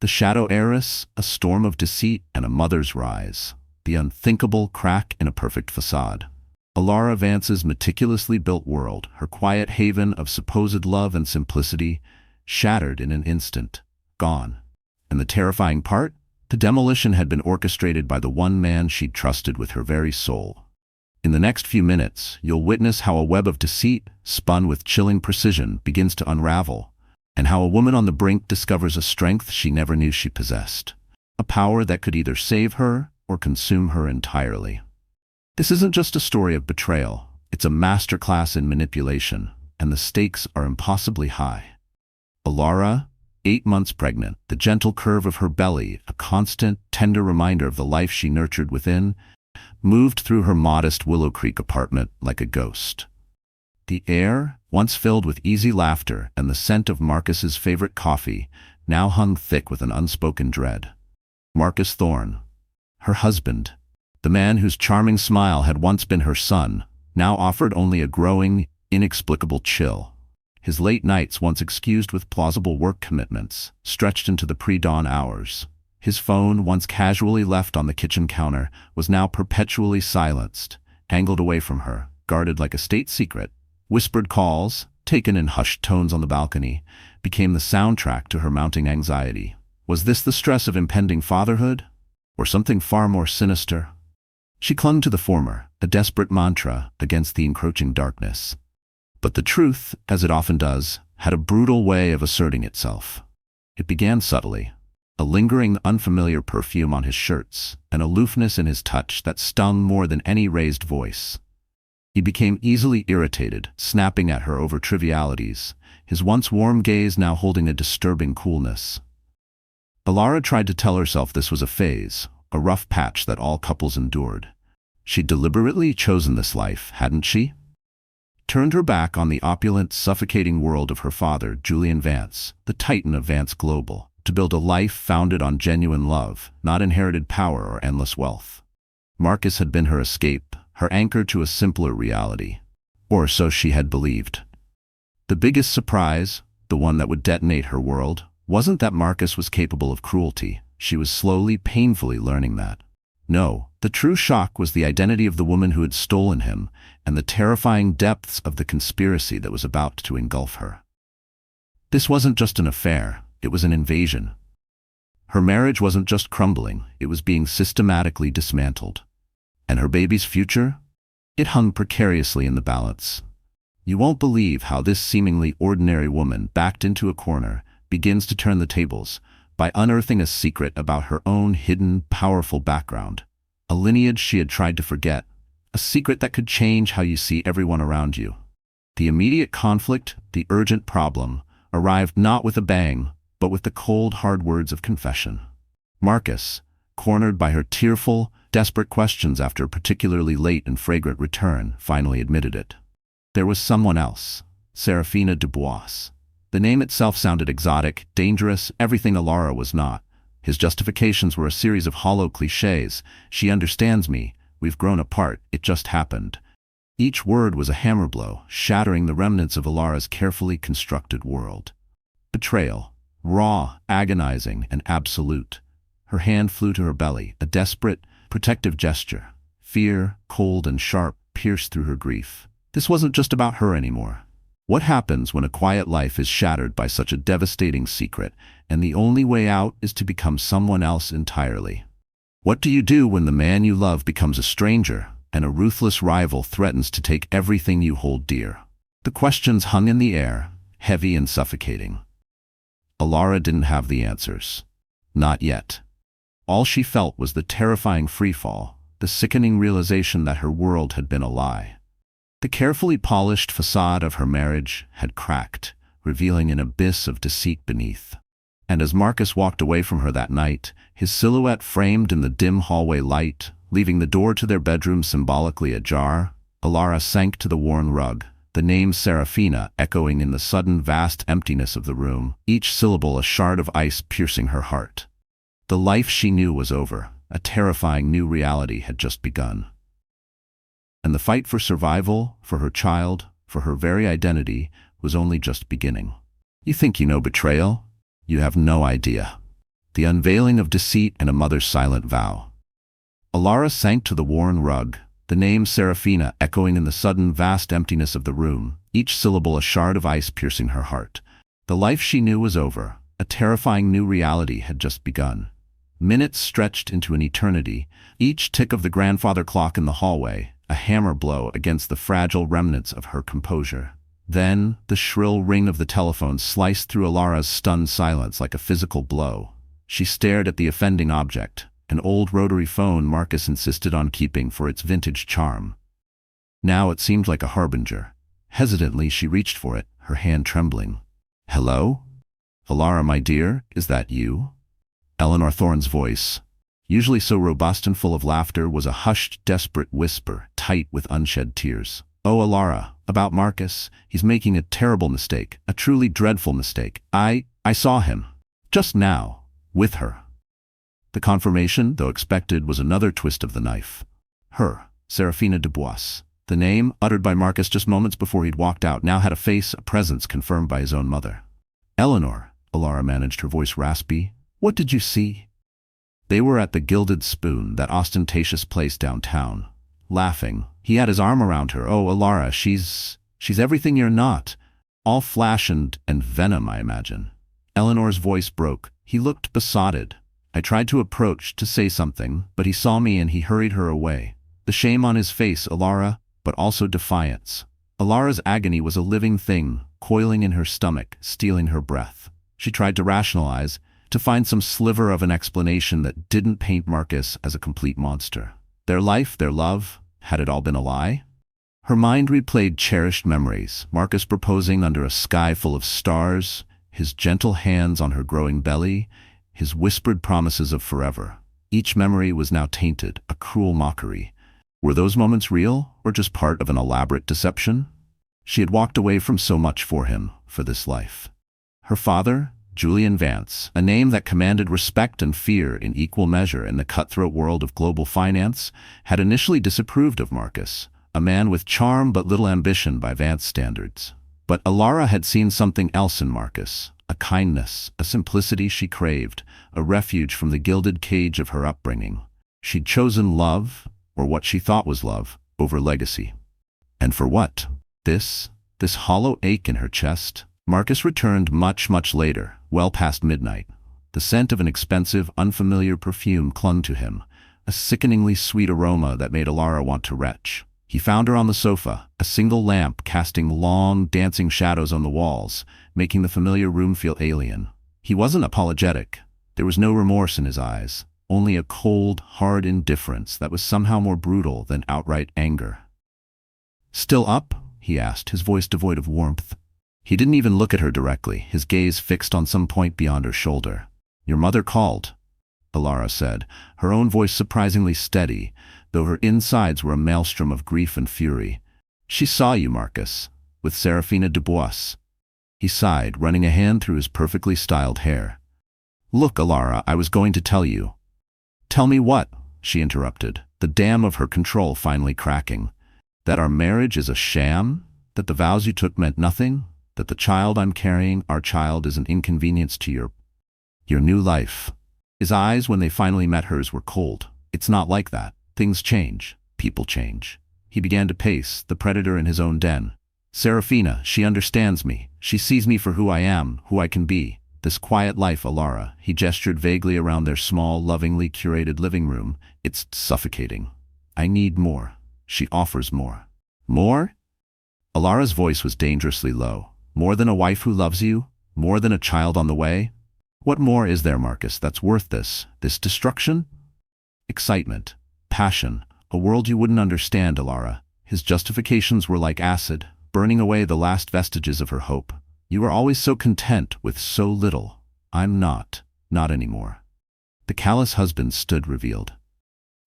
The shadow heiress, a storm of deceit and a mother's rise. The unthinkable crack in a perfect facade. Elara Vance's meticulously built world, her quiet haven of supposed love and simplicity, shattered in an instant. Gone. And the terrifying part? The demolition had been orchestrated by the one man she'd trusted with her very soul. In the next few minutes, you'll witness how a web of deceit, spun with chilling precision, begins to unravel, and how a woman on the brink discovers a strength she never knew she possessed. A power that could either save her or consume her entirely. This isn't just a story of betrayal, it's a masterclass in manipulation, and the stakes are impossibly high. Elara, 8 months pregnant, the gentle curve of her belly, a constant, tender reminder of the life she nurtured within, moved through her modest Willow Creek apartment like a ghost. The air, once filled with easy laughter and the scent of Marcus's favorite coffee, now hung thick with an unspoken dread. Marcus Thorne, her husband, the man whose charming smile had once been her son, now offered only a growing, inexplicable chill. His late nights, once excused with plausible work commitments, stretched into the pre-dawn hours. His phone, once casually left on the kitchen counter, was now perpetually silenced, angled away from her, guarded like a state secret. Whispered calls, taken in hushed tones on the balcony, became the soundtrack to her mounting anxiety. Was this the stress of impending fatherhood? Or something far more sinister? She clung to the former, a desperate mantra against the encroaching darkness. But the truth, as it often does, had a brutal way of asserting itself. It began subtly. A lingering, unfamiliar perfume on his shirts, an aloofness in his touch that stung more than any raised voice. He became easily irritated, snapping at her over trivialities, his once warm gaze now holding a disturbing coolness. Elara tried to tell herself this was a phase, a rough patch that all couples endured. She'd deliberately chosen this life, hadn't she? Turned her back on the opulent, suffocating world of her father, Julian Vance, the titan of Vance Global, to build a life founded on genuine love, not inherited power or endless wealth. Marcus had been her escape, her anchor to a simpler reality. Or so she had believed. The biggest surprise, the one that would detonate her world, wasn't that Marcus was capable of cruelty. She was slowly, painfully learning that. No, the true shock was the identity of the woman who had stolen him, and the terrifying depths of the conspiracy that was about to engulf her. This wasn't just an affair, it was an invasion. Her marriage wasn't just crumbling, it was being systematically dismantled. And her baby's future? It hung precariously in the balance. You won't believe how this seemingly ordinary woman, backed into a corner, begins to turn the tables by unearthing a secret about her own hidden, powerful background. A lineage she had tried to forget. A secret that could change how you see everyone around you. The immediate conflict, the urgent problem, arrived not with a bang, but with the cold, hard words of confession. Marcus, cornered by her tearful, desperate questions after a particularly late and fragrant return, finally admitted it. There was someone else, Seraphina Dubois. The name itself sounded exotic, dangerous, everything Elara was not. His justifications were a series of hollow clichés. She understands me, we've grown apart, it just happened. Each word was a hammer blow, shattering the remnants of Elara's carefully constructed world. Betrayal, raw, agonizing, and absolute. Her hand flew to her belly, a desperate, protective gesture. Fear, cold and sharp, pierced through her grief. This wasn't just about her anymore. What happens when a quiet life is shattered by such a devastating secret, and the only way out is to become someone else entirely? What do you do when the man you love becomes a stranger, and a ruthless rival threatens to take everything you hold dear? The questions hung in the air, heavy and suffocating. Elara didn't have the answers. Not yet. All she felt was the terrifying freefall, the sickening realization that her world had been a lie. The carefully polished facade of her marriage had cracked, revealing an abyss of deceit beneath. And as Marcus walked away from her that night, his silhouette framed in the dim hallway light, leaving the door to their bedroom symbolically ajar, Elara sank to the worn rug, the name Seraphina echoing in the sudden vast emptiness of the room, each syllable a shard of ice piercing her heart. The life she knew was over. A terrifying new reality had just begun. And the fight for survival, for her child, for her very identity, was only just beginning. You think you know betrayal? You have no idea. The unveiling of deceit and a mother's silent vow. Elara sank to the worn rug, the name Seraphina echoing in the sudden vast emptiness of the room, each syllable a shard of ice piercing her heart. The life she knew was over. A terrifying new reality had just begun. Minutes stretched into an eternity, each tick of the grandfather clock in the hallway, a hammer blow against the fragile remnants of her composure. Then, the shrill ring of the telephone sliced through Elara's stunned silence like a physical blow. She stared at the offending object, an old rotary phone Marcus insisted on keeping for its vintage charm. Now it seemed like a harbinger. Hesitantly, she reached for it, her hand trembling. "Hello? Elara, my dear, is that you?" Eleanor Thorne's voice, usually so robust and full of laughter, was a hushed, desperate whisper, tight with unshed tears. "Oh, Elara, about Marcus. He's making a terrible mistake, a truly dreadful mistake. I saw him. Just now. With her." The confirmation, though expected, was another twist of the knife. Her, Seraphina Dubois. The name, uttered by Marcus just moments before he'd walked out, now had a face, a presence confirmed by his own mother. "Eleanor," Elara managed, her voice raspy, "what did you see?" They were at the Gilded Spoon, that ostentatious place downtown. Laughing, he had his arm around her. "Oh, Elara, she's everything you're not. All flash and venom, I imagine." Eleanor's voice broke. He looked besotted. "I tried to approach, to say something, but he saw me and he hurried her away." The shame on his face, Elara, but also defiance. Elara's agony was a living thing, coiling in her stomach, stealing her breath. She tried to rationalize, to find some sliver of an explanation that didn't paint Marcus as a complete monster. Their life, their love, had it all been a lie? Her mind replayed cherished memories, Marcus proposing under a sky full of stars, his gentle hands on her growing belly, his whispered promises of forever. Each memory was now tainted, a cruel mockery. Were those moments real, or just part of an elaborate deception? She had walked away from so much for him, for this life. Her father, Julian Vance, a name that commanded respect and fear in equal measure in the cutthroat world of global finance, had initially disapproved of Marcus, a man with charm but little ambition by Vance standards. But Elara had seen something else in Marcus, a kindness, a simplicity she craved, a refuge from the gilded cage of her upbringing. She'd chosen love, or what she thought was love, over legacy. And for what? This hollow ache in her chest? Marcus returned much later, well past midnight. The scent of an expensive, unfamiliar perfume clung to him, a sickeningly sweet aroma that made Elara want to retch. He found her on the sofa, a single lamp casting long, dancing shadows on the walls, making the familiar room feel alien. He wasn't apologetic. There was no remorse in his eyes, only a cold, hard indifference that was somehow more brutal than outright anger. "Still up?" he asked, his voice devoid of warmth. He didn't even look at her directly, his gaze fixed on some point beyond her shoulder. "Your mother called," Elara said, her own voice surprisingly steady, though her insides were a maelstrom of grief and fury. "She saw you, Marcus, with Seraphina Dubois." He sighed, running a hand through his perfectly styled hair. "Look, Elara, I was going to tell you." "Tell me what?" she interrupted, the dam of her control finally cracking. "That our marriage is a sham? That the vows you took meant nothing? That the child I'm carrying, our child, is an inconvenience to your new life?" His eyes, when they finally met hers, were cold. "It's not like that. Things change. People change." He began to pace, the predator in his own den. "Seraphina, she understands me. She sees me for who I am, who I can be. This quiet life, Elara," he gestured vaguely around their small, lovingly curated living room, "it's suffocating. I need more. She offers more." "More?" Elara's voice was dangerously low. "More than a wife who loves you? More than a child on the way? What more is there, Marcus, that's worth this destruction?" "Excitement. Passion. A world you wouldn't understand, Elara." His justifications were like acid, burning away the last vestiges of her hope. "You were always so content with so little. I'm not anymore." The callous husband stood revealed.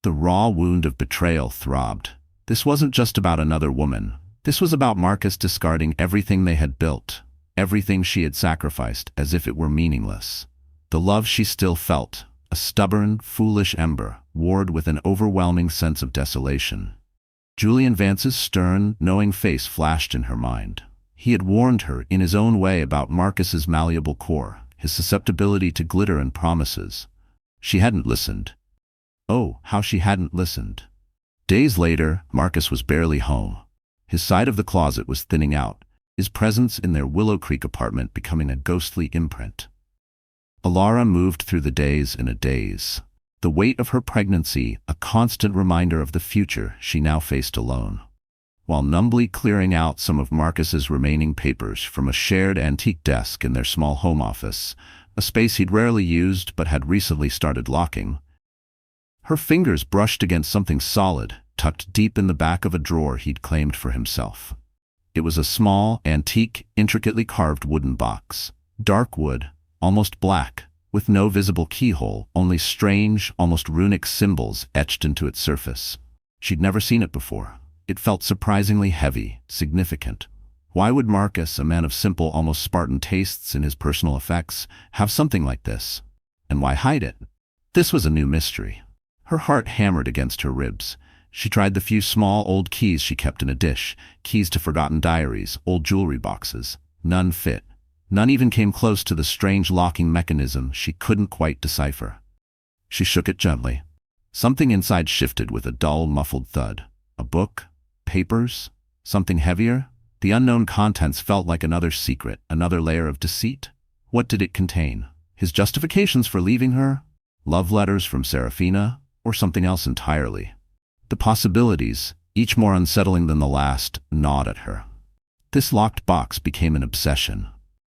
The raw wound of betrayal throbbed. This wasn't just about another woman. This was about Marcus discarding everything they had built, everything she had sacrificed, as if it were meaningless. The love she still felt, a stubborn, foolish ember, warred with an overwhelming sense of desolation. Julian Vance's stern, knowing face flashed in her mind. He had warned her in his own way about Marcus's malleable core, his susceptibility to glitter and promises. She hadn't listened. Oh, how she hadn't listened. Days later, Marcus was barely home. His side of the closet was thinning out, his presence in their Willow Creek apartment becoming a ghostly imprint. Elara moved through the days in a daze. The weight of her pregnancy, a constant reminder of the future she now faced alone. While numbly clearing out some of Marcus's remaining papers from a shared antique desk in their small home office, a space he'd rarely used but had recently started locking, her fingers brushed against something solid, tucked deep in the back of a drawer he'd claimed for himself. It was a small, antique, intricately carved wooden box. Dark wood, almost black, with no visible keyhole, only strange, almost runic symbols etched into its surface. She'd never seen it before. It felt surprisingly heavy, significant. Why would Marcus, a man of simple, almost Spartan tastes in his personal effects, have something like this? And why hide it? This was a new mystery. Her heart hammered against her ribs. She tried the few small old keys she kept in a dish, keys to forgotten diaries, old jewelry boxes. None fit. None even came close to the strange locking mechanism she couldn't quite decipher. She shook it gently. Something inside shifted with a dull, muffled thud. A book? Papers? Something heavier? The unknown contents felt like another secret, another layer of deceit. What did it contain? His justifications for leaving her? Love letters from Seraphina? Or something else entirely? The possibilities, each more unsettling than the last, gnawed at her. This locked box became an obsession.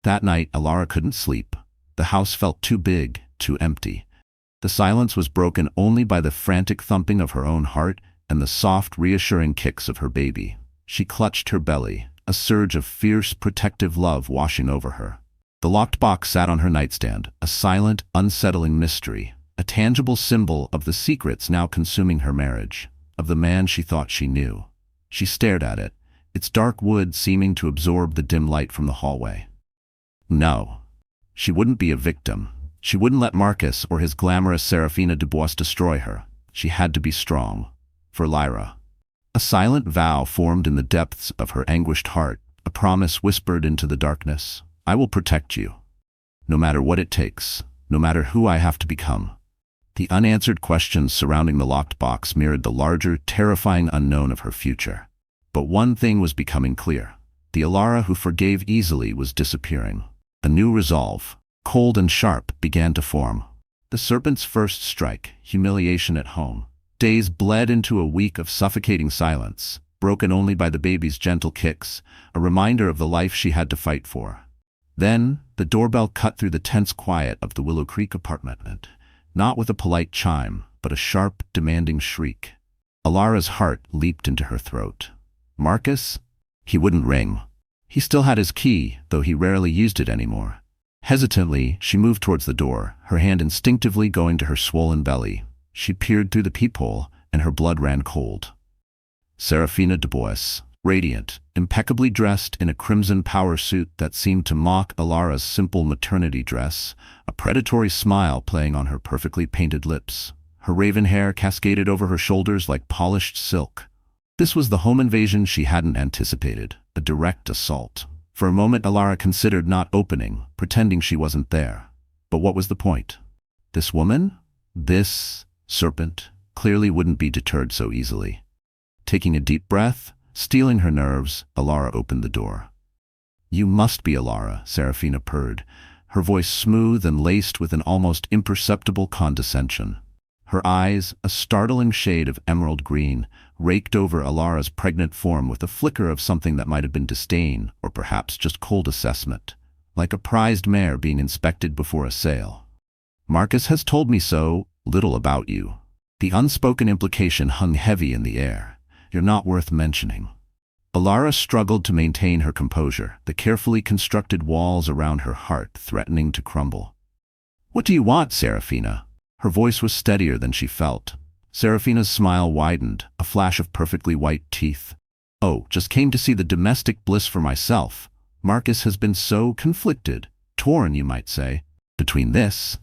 That night, Elara couldn't sleep. The house felt too big, too empty. The silence was broken only by the frantic thumping of her own heart and the soft, reassuring kicks of her baby. She clutched her belly, a surge of fierce, protective love washing over her. The locked box sat on her nightstand, a silent, unsettling mystery, a tangible symbol of the secrets now consuming her marriage, of the man she thought she knew. She stared at it, its dark wood seeming to absorb the dim light from the hallway. No. She wouldn't be a victim. She wouldn't let Marcus or his glamorous Seraphina Dubois destroy her. She had to be strong. For Lyra. A silent vow formed in the depths of her anguished heart, a promise whispered into the darkness. I will protect you. No matter what it takes, no matter who I have to become. The unanswered questions surrounding the locked box mirrored the larger, terrifying unknown of her future. But one thing was becoming clear. The Elara who forgave easily was disappearing. A new resolve, cold and sharp, began to form. The serpent's first strike, humiliation at home. Days bled into a week of suffocating silence, broken only by the baby's gentle kicks, a reminder of the life she had to fight for. Then, the doorbell cut through the tense quiet of the Willow Creek apartment, not with a polite chime, but a sharp, demanding shriek. Elara's heart leaped into her throat. Marcus? He wouldn't ring. He still had his key, though he rarely used it anymore. Hesitantly, she moved towards the door, her hand instinctively going to her swollen belly. She peered through the peephole, and her blood ran cold. Seraphina Dubois, radiant, impeccably dressed in a crimson power suit that seemed to mock Elara's simple maternity dress, a predatory smile playing on her perfectly painted lips. Her raven hair cascaded over her shoulders like polished silk. This was the home invasion she hadn't anticipated, a direct assault. For a moment, Elara considered not opening, pretending she wasn't there. But what was the point? This woman? This serpent clearly wouldn't be deterred so easily. Taking a deep breath, steeling her nerves, Elara opened the door. You must be Elara, Seraphina purred, her voice smooth and laced with an almost imperceptible condescension. Her eyes, a startling shade of emerald green, raked over Elara's pregnant form with a flicker of something that might have been disdain or perhaps just cold assessment, like a prized mare being inspected before a sale. Marcus has told me so little about you. The unspoken implication hung heavy in the air. You're not worth mentioning. Elara struggled to maintain her composure, the carefully constructed walls around her heart threatening to crumble. What do you want, Seraphina? Her voice was steadier than she felt. Seraphina's smile widened, a flash of perfectly white teeth. Oh, just came to see the domestic bliss for myself. Marcus has been so conflicted, torn, you might say, between this.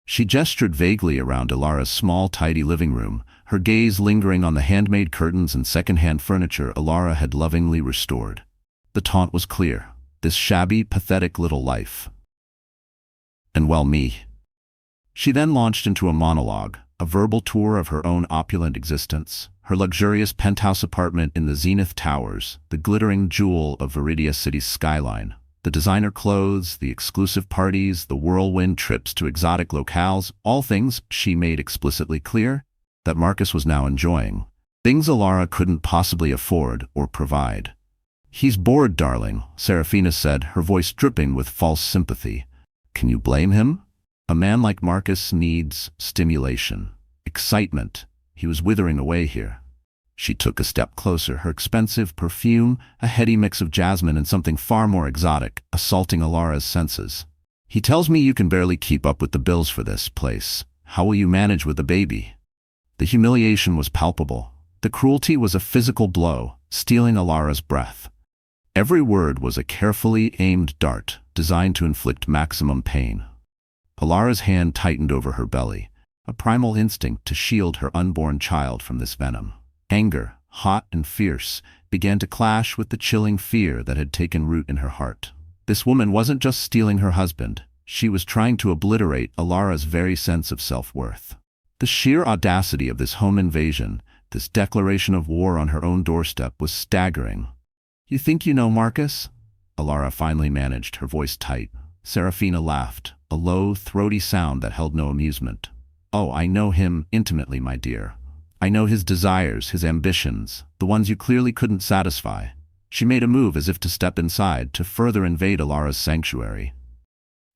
She gestured vaguely around Elara's small, tidy living room, her gaze lingering on the handmade curtains and second-hand furniture Elara had lovingly restored. The taunt was clear. This shabby, pathetic little life. And well, me. She then launched into a monologue, a verbal tour of her own opulent existence, her luxurious penthouse apartment in the Zenith Towers, the glittering jewel of Veridia City's skyline, the designer clothes, the exclusive parties, the whirlwind trips to exotic locales, all things she made explicitly clear that Marcus was now enjoying. Things Elara couldn't possibly afford or provide. "He's bored, darling," Seraphina said, her voice dripping with false sympathy. "Can you blame him? A man like Marcus needs stimulation, excitement. He was withering away here." She took a step closer, her expensive perfume, a heady mix of jasmine and something far more exotic, assaulting Elara's senses. "He tells me you can barely keep up with the bills for this place. How will you manage with the baby?" The humiliation was palpable. The cruelty was a physical blow, stealing Elara's breath. Every word was a carefully aimed dart, designed to inflict maximum pain. Elara's hand tightened over her belly, a primal instinct to shield her unborn child from this venom. Anger, hot and fierce, began to clash with the chilling fear that had taken root in her heart. This woman wasn't just stealing her husband, she was trying to obliterate Elara's very sense of self-worth. The sheer audacity of this home invasion, this declaration of war on her own doorstep, was staggering. "You think you know Marcus?" Elara finally managed, her voice tight. Seraphina laughed, a low, throaty sound that held no amusement. "Oh, I know him intimately, my dear. I know his desires, his ambitions, the ones you clearly couldn't satisfy." She made a move as if to step inside, to further invade Elara's sanctuary.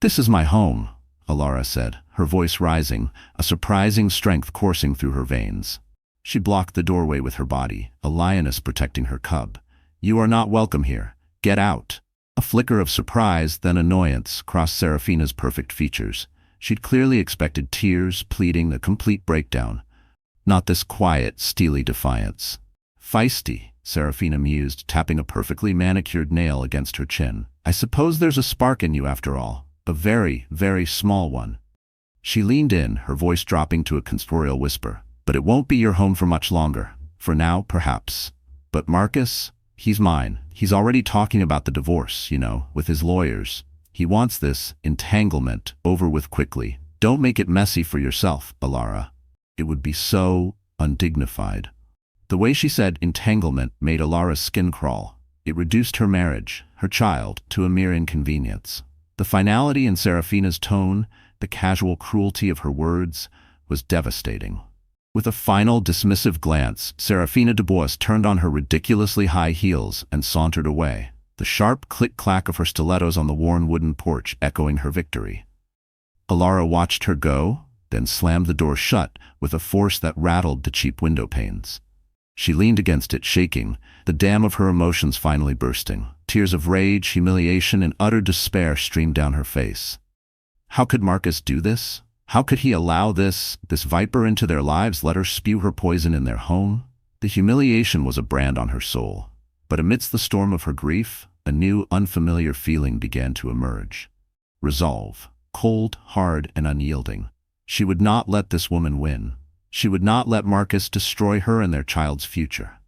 "This is my home," Elara said, her voice rising, a surprising strength coursing through her veins. She blocked the doorway with her body, a lioness protecting her cub. "You are not welcome here. Get out." A flicker of surprise, then annoyance, crossed Seraphina's perfect features. She'd clearly expected tears, pleading, a complete breakdown. Not this quiet, steely defiance. "Feisty," Seraphina mused, tapping a perfectly manicured nail against her chin. "I suppose there's a spark in you after all. A very, very small one." She leaned in, her voice dropping to a conspiratorial whisper. "But it won't be your home for much longer. For now, perhaps. But Marcus, he's mine. He's already talking about the divorce, you know, with his lawyers. He wants this entanglement over with quickly. Don't make it messy for yourself, Elara. It would be so undignified." The way she said entanglement made Elara's skin crawl. It reduced her marriage, her child, to a mere inconvenience. The finality in Seraphina's tone, the casual cruelty of her words, was devastating. With a final dismissive glance, Seraphina Dubois turned on her ridiculously high heels and sauntered away, the sharp click-clack of her stilettos on the worn wooden porch echoing her victory. Elara watched her go, then slammed the door shut with a force that rattled the cheap window panes. She leaned against it, shaking, the dam of her emotions finally bursting. Tears of rage, humiliation, and utter despair streamed down her face. How could Marcus do this? How could he allow this viper into their lives, let her spew her poison in their home? The humiliation was a brand on her soul. But amidst the storm of her grief, a new, unfamiliar feeling began to emerge. Resolve, cold, hard, and unyielding. She would not let this woman win. She would not let Marcus destroy her and their child's future.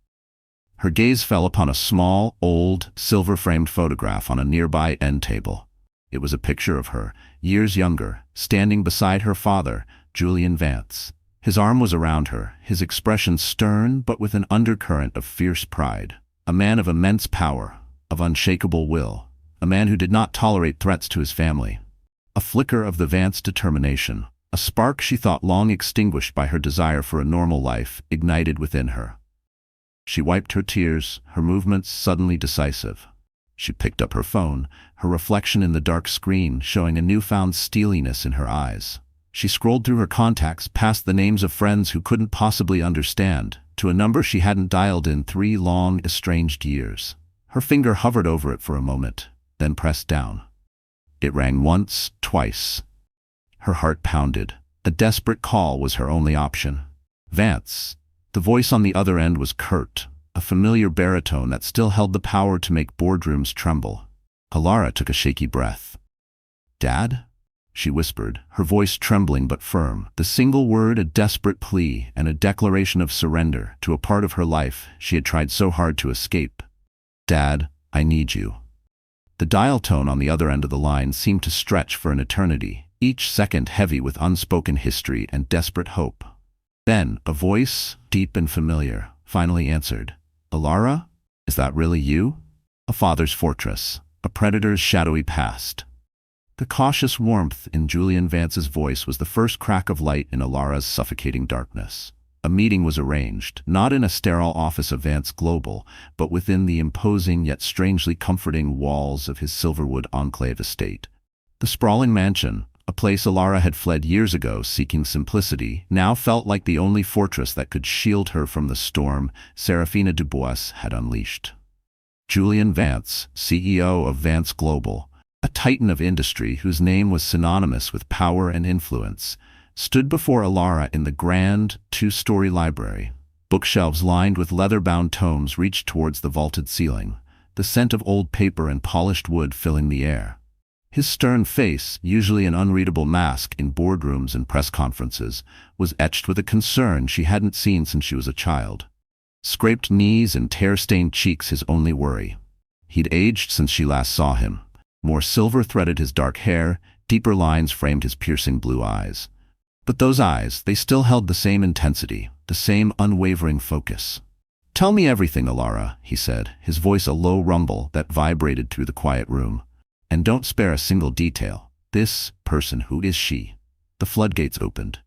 Her gaze fell upon a small, old, silver-framed photograph on a nearby end table. It was a picture of her, years younger, standing beside her father, Julian Vance. His arm was around her, his expression stern but with an undercurrent of fierce pride. A man of immense power, of unshakable will. A man who did not tolerate threats to his family. A flicker of the Vance determination, a spark she thought long extinguished by her desire for a normal life, ignited within her. She wiped her tears, her movements suddenly decisive. She picked up her phone, her reflection in the dark screen showing a newfound steeliness in her eyes. She scrolled through her contacts, past the names of friends who couldn't possibly understand, to a number she hadn't dialed in 3 long, estranged years. Her finger hovered over it for a moment, then pressed down. It rang once, twice. Her heart pounded. A desperate call was her only option. Vance. The voice on the other end was curt, a familiar baritone that still held the power to make boardrooms tremble. Elara took a shaky breath. "Dad?" she whispered, her voice trembling but firm, the single word a desperate plea and a declaration of surrender to a part of her life she had tried so hard to escape. "Dad, I need you." The dial tone on the other end of the line seemed to stretch for an eternity, each second heavy with unspoken history and desperate hope. Then, a voice, deep and familiar, finally answered. "Elara? Is that really you?" A father's fortress, a predator's shadowy past. The cautious warmth in Julian Vance's voice was the first crack of light in Elara's suffocating darkness. A meeting was arranged, not in a sterile office of Vance Global, but within the imposing yet strangely comforting walls of his Silverwood Enclave estate. The sprawling mansion, a place Elara had fled years ago seeking simplicity, now felt like the only fortress that could shield her from the storm Seraphina Dubois had unleashed. Julian Vance, CEO of Vance Global, a titan of industry whose name was synonymous with power and influence, stood before Elara in the grand, two-story library. Bookshelves lined with leather-bound tomes reached towards the vaulted ceiling, the scent of old paper and polished wood filling the air. His stern face, usually an unreadable mask in boardrooms and press conferences, was etched with a concern she hadn't seen since she was a child. Scraped knees and tear-stained cheeks his only worry. He'd aged since she last saw him. More silver threaded his dark hair, deeper lines framed his piercing blue eyes. But those eyes, they still held the same intensity, the same unwavering focus. "Tell me everything, Elara," he said, his voice a low rumble that vibrated through the quiet room. "And don't spare a single detail. This person, who is she?" The floodgates opened.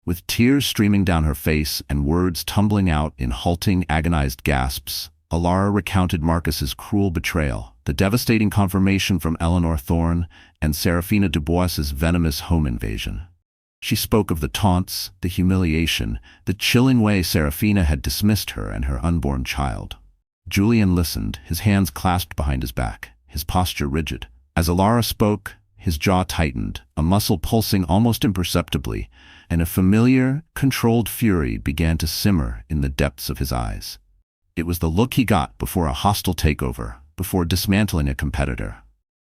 With tears streaming down her face and words tumbling out in halting, agonized gasps, Elara recounted Marcus's cruel betrayal, the devastating confirmation from Eleanor Thorne, and Seraphina Dubois's venomous home invasion. She spoke of the taunts, the humiliation, the chilling way Seraphina had dismissed her and her unborn child. Julian listened, his hands clasped behind his back, his posture rigid. As Elara spoke, his jaw tightened, a muscle pulsing almost imperceptibly, and a familiar, controlled fury began to simmer in the depths of his eyes. It was the look he got before a hostile takeover, before dismantling a competitor.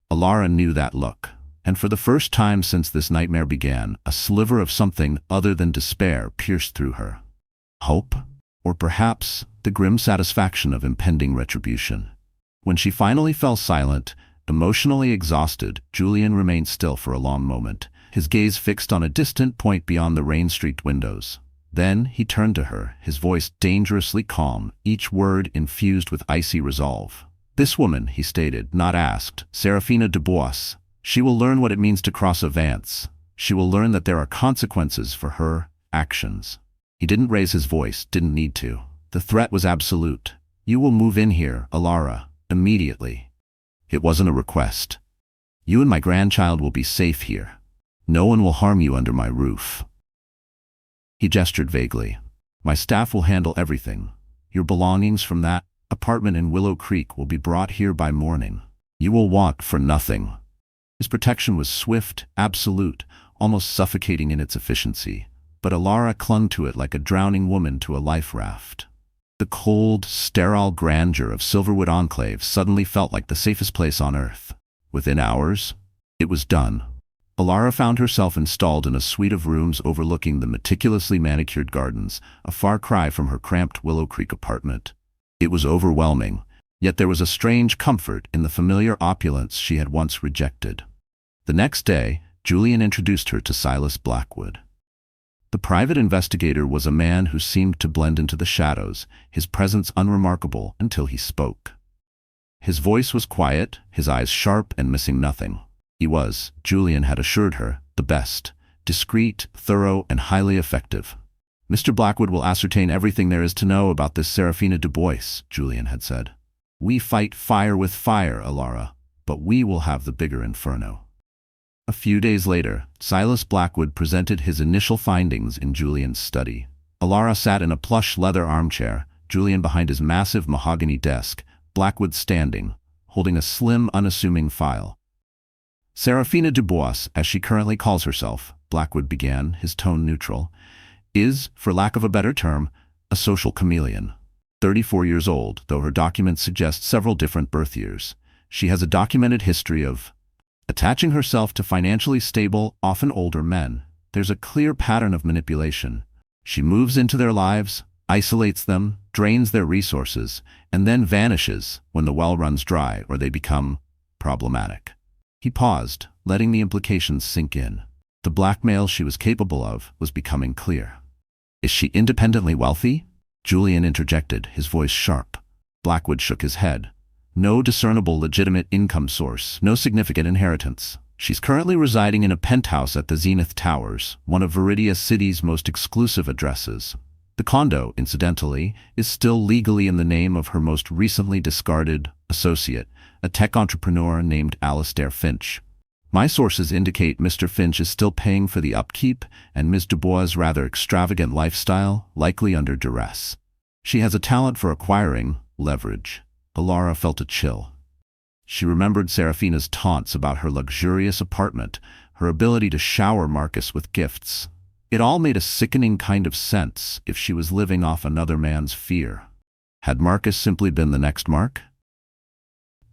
Elara knew that look. And for the first time since this nightmare began, a sliver of something other than despair pierced through her. Hope? Or perhaps the grim satisfaction of impending retribution. When she finally fell silent, emotionally exhausted, Julian remained still for a long moment, his gaze fixed on a distant point beyond the rain-streaked windows. Then he turned to her, his voice dangerously calm, each word infused with icy resolve. "This woman," he stated, not asked, "Seraphina Dubois. She will learn what it means to cross a Vance. She will learn that there are consequences for her actions." He didn't raise his voice, didn't need to. The threat was absolute. "You will move in here, Elara, immediately." It wasn't a request. "You and my grandchild will be safe here. No one will harm you under my roof." He gestured vaguely. "My staff will handle everything. Your belongings from that apartment in Willow Creek will be brought here by morning. You will want for nothing." His protection was swift, absolute, almost suffocating in its efficiency, but Elara clung to it like a drowning woman to a life raft. The cold, sterile grandeur of Silverwood Enclave suddenly felt like the safest place on earth. Within hours, it was done. Elara found herself installed in a suite of rooms overlooking the meticulously manicured gardens, a far cry from her cramped Willow Creek apartment. It was overwhelming, yet there was a strange comfort in the familiar opulence she had once rejected. The next day, Julian introduced her to Silas Blackwood. The private investigator was a man who seemed to blend into the shadows, his presence unremarkable until he spoke. His voice was quiet, his eyes sharp and missing nothing. He was, Julian had assured her, the best, discreet, thorough, and highly effective. "Mr. Blackwood will ascertain everything there is to know about this Seraphina Dubois," Julian had said. "We fight fire with fire, Elara, but we will have the bigger inferno." A few days later, Silas Blackwood presented his initial findings in Julian's study. Elara sat in a plush leather armchair, Julian behind his massive mahogany desk, Blackwood standing, holding a slim, unassuming file. "Seraphina Dubois, as she currently calls herself," Blackwood began, his tone neutral, "is, for lack of a better term, a social chameleon. 34 years old, though her documents suggest several different birth years. She has a documented history of attaching herself to financially stable, often older men. There's a clear pattern of manipulation. She moves into their lives, isolates them, drains their resources, and then vanishes when the well runs dry or they become problematic." He paused, letting the implications sink in. The blackmail she was capable of was becoming clear. Is she independently wealthy? Julian interjected, his voice sharp. Blackwood shook his head. No discernible legitimate income source, no significant inheritance. She's currently residing in a penthouse at the Zenith Towers, one of Veridia City's most exclusive addresses. The condo, incidentally, is still legally in the name of her most recently discarded associate, a tech entrepreneur named Alistair Finch. My sources indicate Mr. Finch is still paying for the upkeep and Ms. Dubois' rather extravagant lifestyle, likely under duress. She has a talent for acquiring leverage. Elara felt a chill. She remembered Seraphina's taunts about her luxurious apartment, her ability to shower Marcus with gifts. It all made a sickening kind of sense if she was living off another man's fear. Had Marcus simply been the next Mark?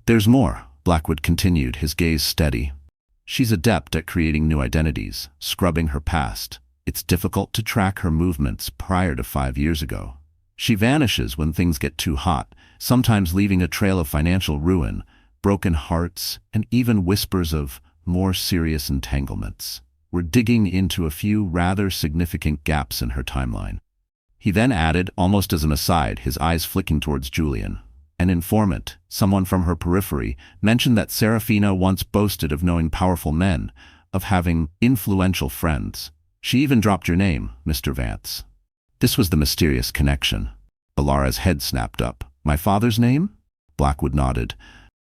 There's more, Blackwood continued, his gaze steady. She's adept at creating new identities, scrubbing her past. It's difficult to track her movements prior to 5 years ago. She vanishes when things get too hot, sometimes leaving a trail of financial ruin, broken hearts, and even whispers of more serious entanglements. We're digging into a few rather significant gaps in her timeline. He then added, almost as an aside, his eyes flicking towards Julian. An informant, someone from her periphery, mentioned that Seraphina once boasted of knowing powerful men, of having influential friends. She even dropped your name, Mr. Vance. This was the mysterious connection. Elara's head snapped up. My father's name? Blackwood nodded,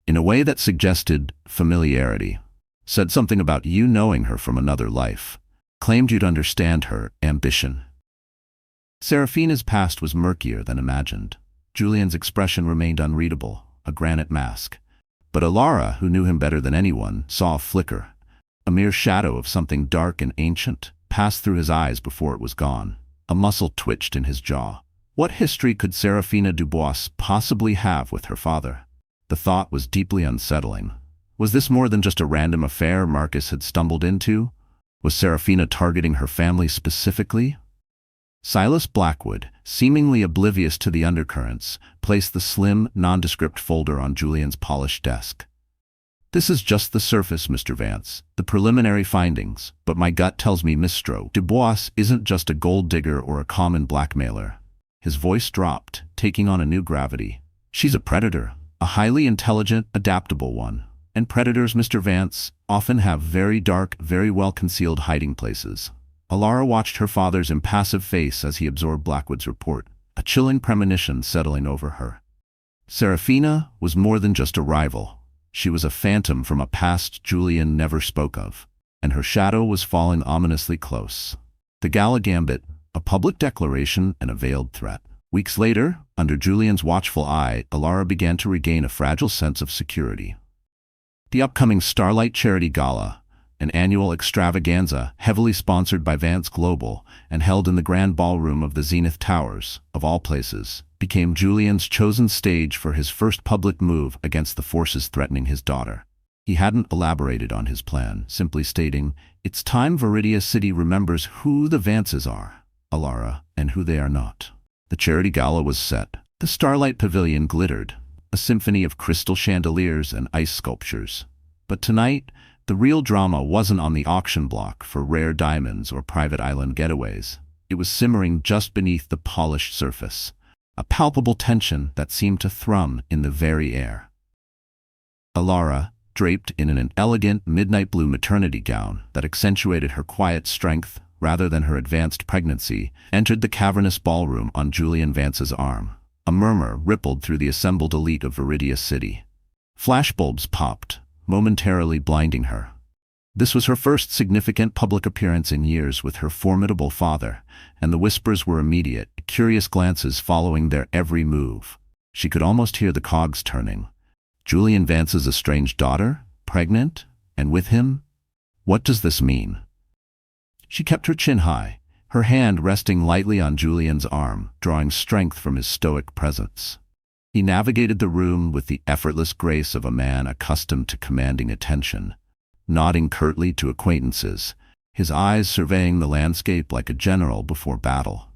in a way that suggested familiarity. Said something about you knowing her from another life. Claimed you'd understand her ambition. Seraphina's past was murkier than imagined. Julian's expression remained unreadable, a granite mask. But Elara, who knew him better than anyone, saw a flicker. A mere shadow of something dark and ancient passed through his eyes before it was gone. A muscle twitched in his jaw. What history could Seraphina Dubois possibly have with her father? The thought was deeply unsettling. Was this more than just a random affair Marcus had stumbled into? Was Seraphina targeting her family specifically? Silas Blackwood, seemingly oblivious to the undercurrents, placed the slim, nondescript folder on Julian's polished desk. This is just the surface, Mr. Vance, the preliminary findings, but my gut tells me Mistress Dubois isn't just a gold digger or a common blackmailer. His voice dropped, taking on a new gravity. She's a predator, a highly intelligent, adaptable one. And predators, Mr. Vance, often have very dark, very well-concealed hiding places. Elara watched her father's impassive face as he absorbed Blackwood's report, a chilling premonition settling over her. Seraphina was more than just a rival. She was a phantom from a past Julian never spoke of, and her shadow was falling ominously close. The gala gambit, a public declaration and a veiled threat. Weeks later, under Julian's watchful eye, Elara began to regain a fragile sense of security. The upcoming Starlight Charity Gala, an annual extravaganza heavily sponsored by Vance Global and held in the grand ballroom of the Zenith Towers, of all places, became Julian's chosen stage for his first public move against the forces threatening his daughter. He hadn't elaborated on his plan, simply stating, "It's time Veridia City remembers who the Vances are, Elara, and who they are not." The charity gala was set. The Starlight Pavilion glittered, a symphony of crystal chandeliers and ice sculptures. But tonight, the real drama wasn't on the auction block for rare diamonds or private island getaways. It was simmering just beneath the polished surface, a palpable tension that seemed to thrum in the very air. Elara, draped in an elegant midnight blue maternity gown that accentuated her quiet strength rather than her advanced pregnancy, entered the cavernous ballroom on Julian Vance's arm. A murmur rippled through the assembled elite of Veridia City. Flashbulbs popped, momentarily blinding her. This was her first significant public appearance in years with her formidable father, and the whispers were immediate, curious glances following their every move. She could almost hear the cogs turning. Julian Vance's estranged daughter? Pregnant? And with him? What does this mean? She kept her chin high, her hand resting lightly on Julian's arm, drawing strength from his stoic presence. He navigated the room with the effortless grace of a man accustomed to commanding attention, nodding curtly to acquaintances, his eyes surveying the landscape like a general before battle.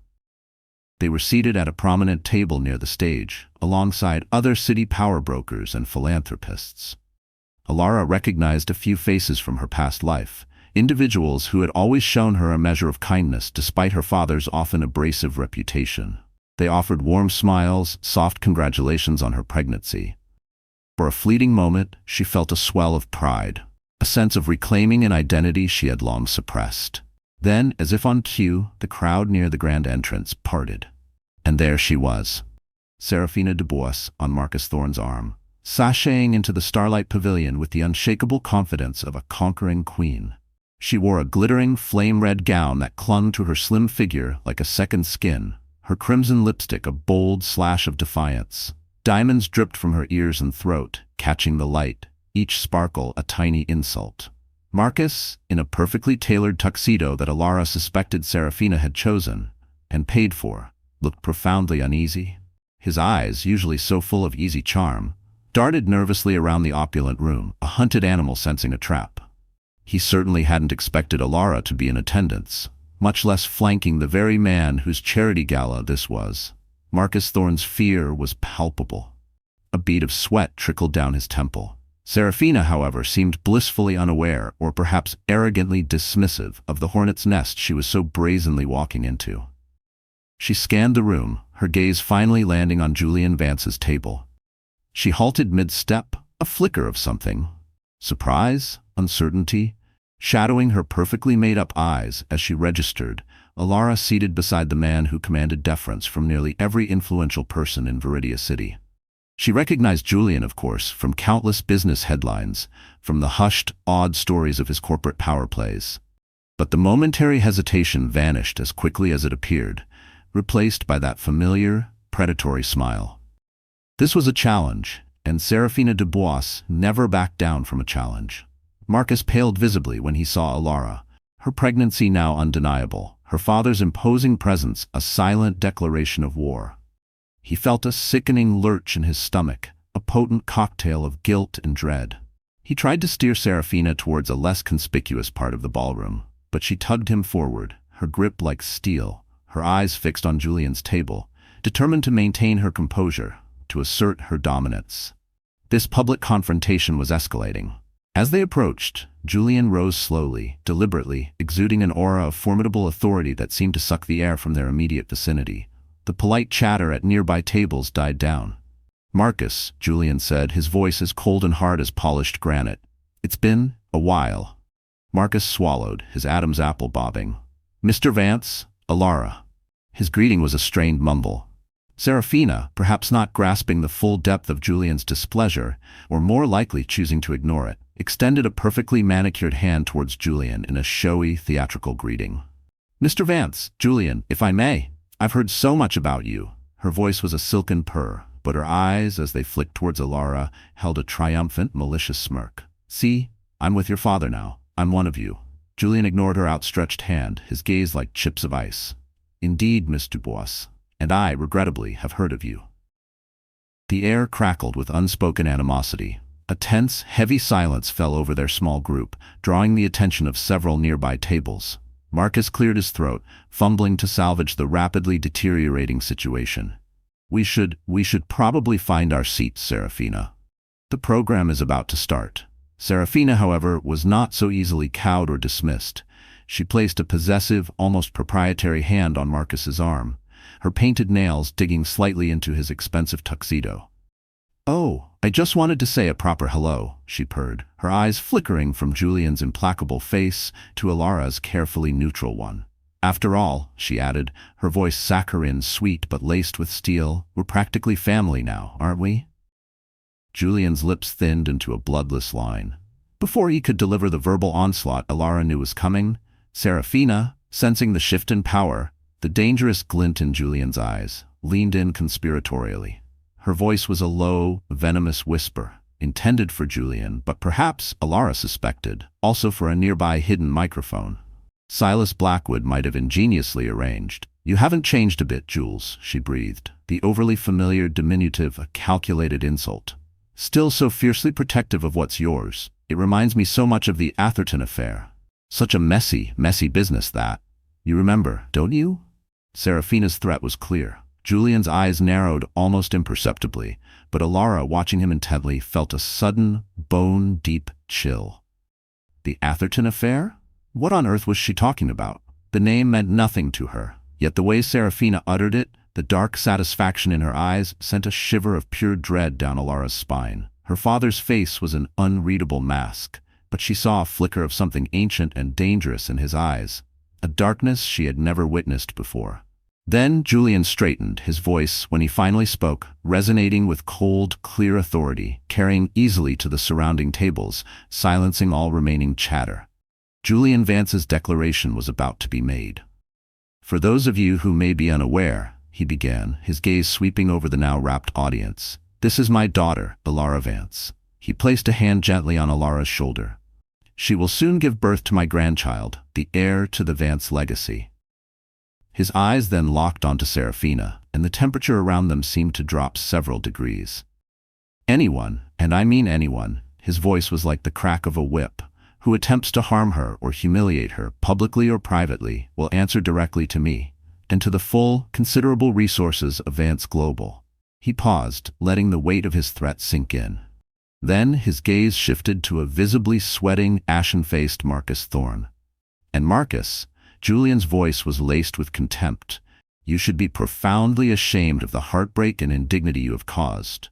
They were seated at a prominent table near the stage, alongside other city power brokers and philanthropists. Elara recognized a few faces from her past life, individuals who had always shown her a measure of kindness despite her father's often abrasive reputation. They offered warm smiles, soft congratulations on her pregnancy. For a fleeting moment, she felt a swell of pride, a sense of reclaiming an identity she had long suppressed. Then, as if on cue, the crowd near the grand entrance parted. And there she was, Seraphina Dubois on Marcus Thorne's arm, sashaying into the starlight pavilion with the unshakable confidence of a conquering queen. She wore a glittering, flame-red gown that clung to her slim figure like a second skin, her crimson lipstick a bold slash of defiance. Diamonds dripped from her ears and throat, catching the light, each sparkle a tiny insult. Marcus, in a perfectly tailored tuxedo that Elara suspected Seraphina had chosen and paid for, looked profoundly uneasy. His eyes, usually so full of easy charm, darted nervously around the opulent room, a hunted animal sensing a trap. He certainly hadn't expected Elara to be in attendance, much less flanking the very man whose charity gala this was. Marcus Thorne's fear was palpable. A bead of sweat trickled down his temple. Seraphina, however, seemed blissfully unaware, or perhaps arrogantly dismissive, of the hornet's nest she was so brazenly walking into. She scanned the room, her gaze finally landing on Julian Vance's table. She halted mid-step, a flicker of something. Surprise? Uncertainty? Shadowing her perfectly made-up eyes as she registered, Elara seated beside the man who commanded deference from nearly every influential person in Veridia City. She recognized Julian, of course, from countless business headlines, from the hushed, odd stories of his corporate power plays. But the momentary hesitation vanished as quickly as it appeared, replaced by that familiar, predatory smile. This was a challenge, and Seraphina Dubois never backed down from a challenge. Marcus paled visibly when he saw Elara, her pregnancy now undeniable, her father's imposing presence a silent declaration of war. He felt a sickening lurch in his stomach, a potent cocktail of guilt and dread. He tried to steer Seraphina towards a less conspicuous part of the ballroom, but she tugged him forward, her grip like steel, her eyes fixed on Julian's table, determined to maintain her composure, to assert her dominance. This public confrontation was escalating. As they approached, Julian rose slowly, deliberately, exuding an aura of formidable authority that seemed to suck the air from their immediate vicinity. The polite chatter at nearby tables died down. "Marcus," Julian said, his voice as cold and hard as polished granite. "It's been a while." Marcus swallowed, his Adam's apple bobbing. "Mr. Vance, Elara." His greeting was a strained mumble. Seraphina, perhaps not grasping the full depth of Julian's displeasure, or more likely choosing to ignore it, extended a perfectly manicured hand towards Julian in a showy, theatrical greeting. "Mr. Vance, Julian, if I may. I've heard so much about you." Her voice was a silken purr, but her eyes, as they flicked towards Elara, held a triumphant, malicious smirk. "See, I'm with your father now. I'm one of you." Julian ignored her outstretched hand, his gaze like chips of ice. "Indeed, Miss Dubois, and I, regrettably, have heard of you." The air crackled with unspoken animosity. A tense, heavy silence fell over their small group, drawing the attention of several nearby tables. Marcus cleared his throat, fumbling to salvage the rapidly deteriorating situation. We should probably find our seats, Seraphina. The program is about to start." Seraphina, however, was not so easily cowed or dismissed. She placed a possessive, almost proprietary hand on Marcus's arm, her painted nails digging slightly into his expensive tuxedo. "Oh, I just wanted to say a proper hello," she purred, her eyes flickering from Julian's implacable face to Elara's carefully neutral one. "After all," she added, her voice saccharine, sweet but laced with steel, "we're practically family now, aren't we?" Julian's lips thinned into a bloodless line. Before he could deliver the verbal onslaught Elara knew was coming, Seraphina, sensing the shift in power, the dangerous glint in Julian's eyes, leaned in conspiratorially. Her voice was a low, venomous whisper, intended for Julian, but perhaps, Elara suspected, also for a nearby hidden microphone. Silas Blackwood might have ingeniously arranged. "You haven't changed a bit, Jules," she breathed, the overly familiar diminutive a calculated insult. "Still so fiercely protective of what's yours. It reminds me so much of the Atherton affair. Such a messy, messy business that. You remember, don't you?" Seraphina's threat was clear. Julian's eyes narrowed almost imperceptibly, but Elara, watching him intently, felt a sudden, bone-deep chill. "The Atherton affair? What on earth was she talking about? The name meant nothing to her, yet the way Seraphina uttered it, the dark satisfaction in her eyes, sent a shiver of pure dread down Elara's spine. Her father's face was an unreadable mask, but she saw a flicker of something ancient and dangerous in his eyes, a darkness she had never witnessed before. Then Julian straightened, his voice, when he finally spoke, resonating with cold, clear authority, carrying easily to the surrounding tables, silencing all remaining chatter. Julian Vance's declaration was about to be made. For those of you who may be unaware, he began, his gaze sweeping over the now rapt audience. This is my daughter, Elara Vance. He placed a hand gently on Elara's shoulder. She will soon give birth to my grandchild, the heir to the Vance legacy. His eyes then locked onto Seraphina, and the temperature around them seemed to drop several degrees. Anyone, and I mean anyone, his voice was like the crack of a whip, who attempts to harm her or humiliate her, publicly or privately, will answer directly to me, and to the full, considerable resources of Vance Global. He paused, letting the weight of his threat sink in. Then his gaze shifted to a visibly sweating, ashen-faced Marcus Thorne. And Marcus, Julian's voice was laced with contempt. You should be profoundly ashamed of the heartbreak and indignity you have caused.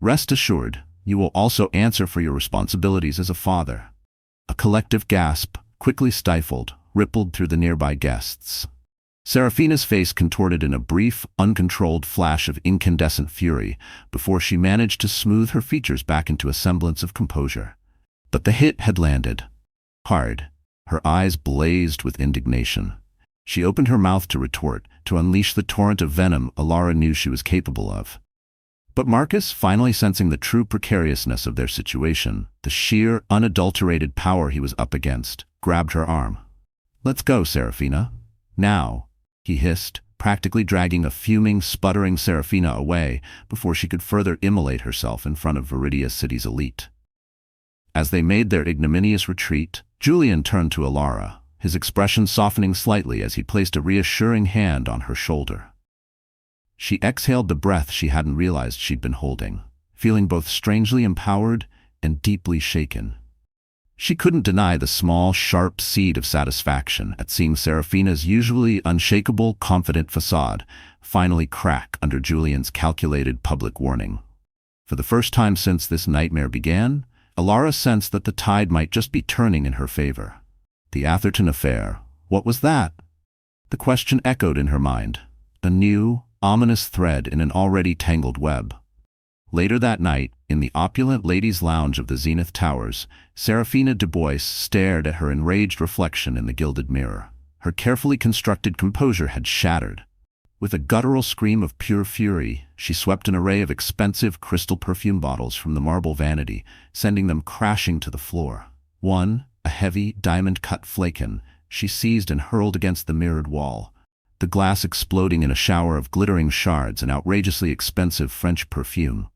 Rest assured, you will also answer for your responsibilities as a father. A collective gasp, quickly stifled, rippled through the nearby guests. Seraphina's face contorted in a brief, uncontrolled flash of incandescent fury before she managed to smooth her features back into a semblance of composure. But the hit had landed. Hard. Her eyes blazed with indignation. She opened her mouth to retort, to unleash the torrent of venom Elara knew she was capable of. But Marcus, finally sensing the true precariousness of their situation, the sheer, unadulterated power he was up against, grabbed her arm. "Let's go, Seraphina. Now," he hissed, practically dragging a fuming, sputtering Seraphina away before she could further immolate herself in front of Veridia City's elite. As they made their ignominious retreat, Julian turned to Elara, his expression softening slightly as he placed a reassuring hand on her shoulder. She exhaled the breath she hadn't realized she'd been holding, feeling both strangely empowered and deeply shaken. She couldn't deny the small, sharp seed of satisfaction at seeing Seraphina's usually unshakable, confident facade finally crack under Julian's calculated public warning. For the first time since this nightmare began, Elara sensed that the tide might just be turning in her favor. The Atherton affair, what was that? The question echoed in her mind, a new, ominous thread in an already tangled web. Later that night, in the opulent ladies' lounge of the Zenith Towers, Seraphina Dubois stared at her enraged reflection in the gilded mirror. Her carefully constructed composure had shattered. With a guttural scream of pure fury, she swept an array of expensive crystal perfume bottles from the marble vanity, sending them crashing to the floor. One, a heavy, diamond-cut flaken, she seized and hurled against the mirrored wall, the glass exploding in a shower of glittering shards and outrageously expensive French perfume.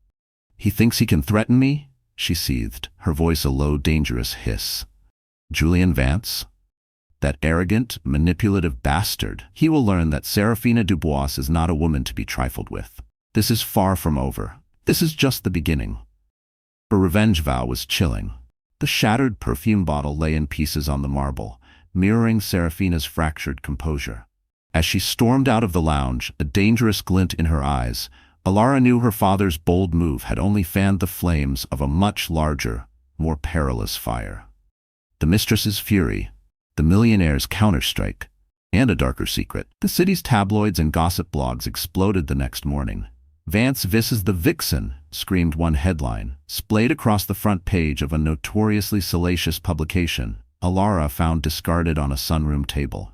"He thinks he can threaten me?" she seethed, her voice a low, dangerous hiss. "Julian Vance? That arrogant, manipulative bastard. He will learn that Seraphina Dubois is not a woman to be trifled with. This is far from over. This is just the beginning." Her revenge vow was chilling. The shattered perfume bottle lay in pieces on the marble, mirroring Seraphina's fractured composure. As she stormed out of the lounge, a dangerous glint in her eyes, Elara knew her father's bold move had only fanned the flames of a much larger, more perilous fire. The Mistress's fury, the Millionaire's counterstrike, and a darker secret. The city's tabloids and gossip blogs exploded the next morning. "Vance Vises the Vixen," screamed one headline, splayed across the front page of a notoriously salacious publication Elara found discarded on a sunroom table.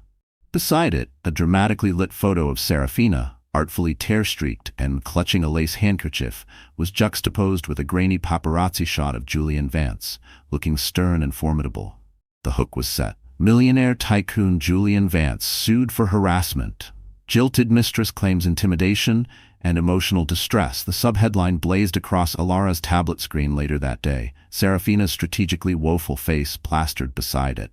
Beside it, a dramatically lit photo of Seraphina, artfully tear-streaked and clutching a lace handkerchief, was juxtaposed with a grainy paparazzi shot of Julian Vance, looking stern and formidable. The hook was set. Millionaire tycoon Julian Vance sued for harassment. Jilted mistress claims intimidation and emotional distress. The subheadline blazed across Elara's tablet screen later that day, Seraphina's strategically woeful face plastered beside it.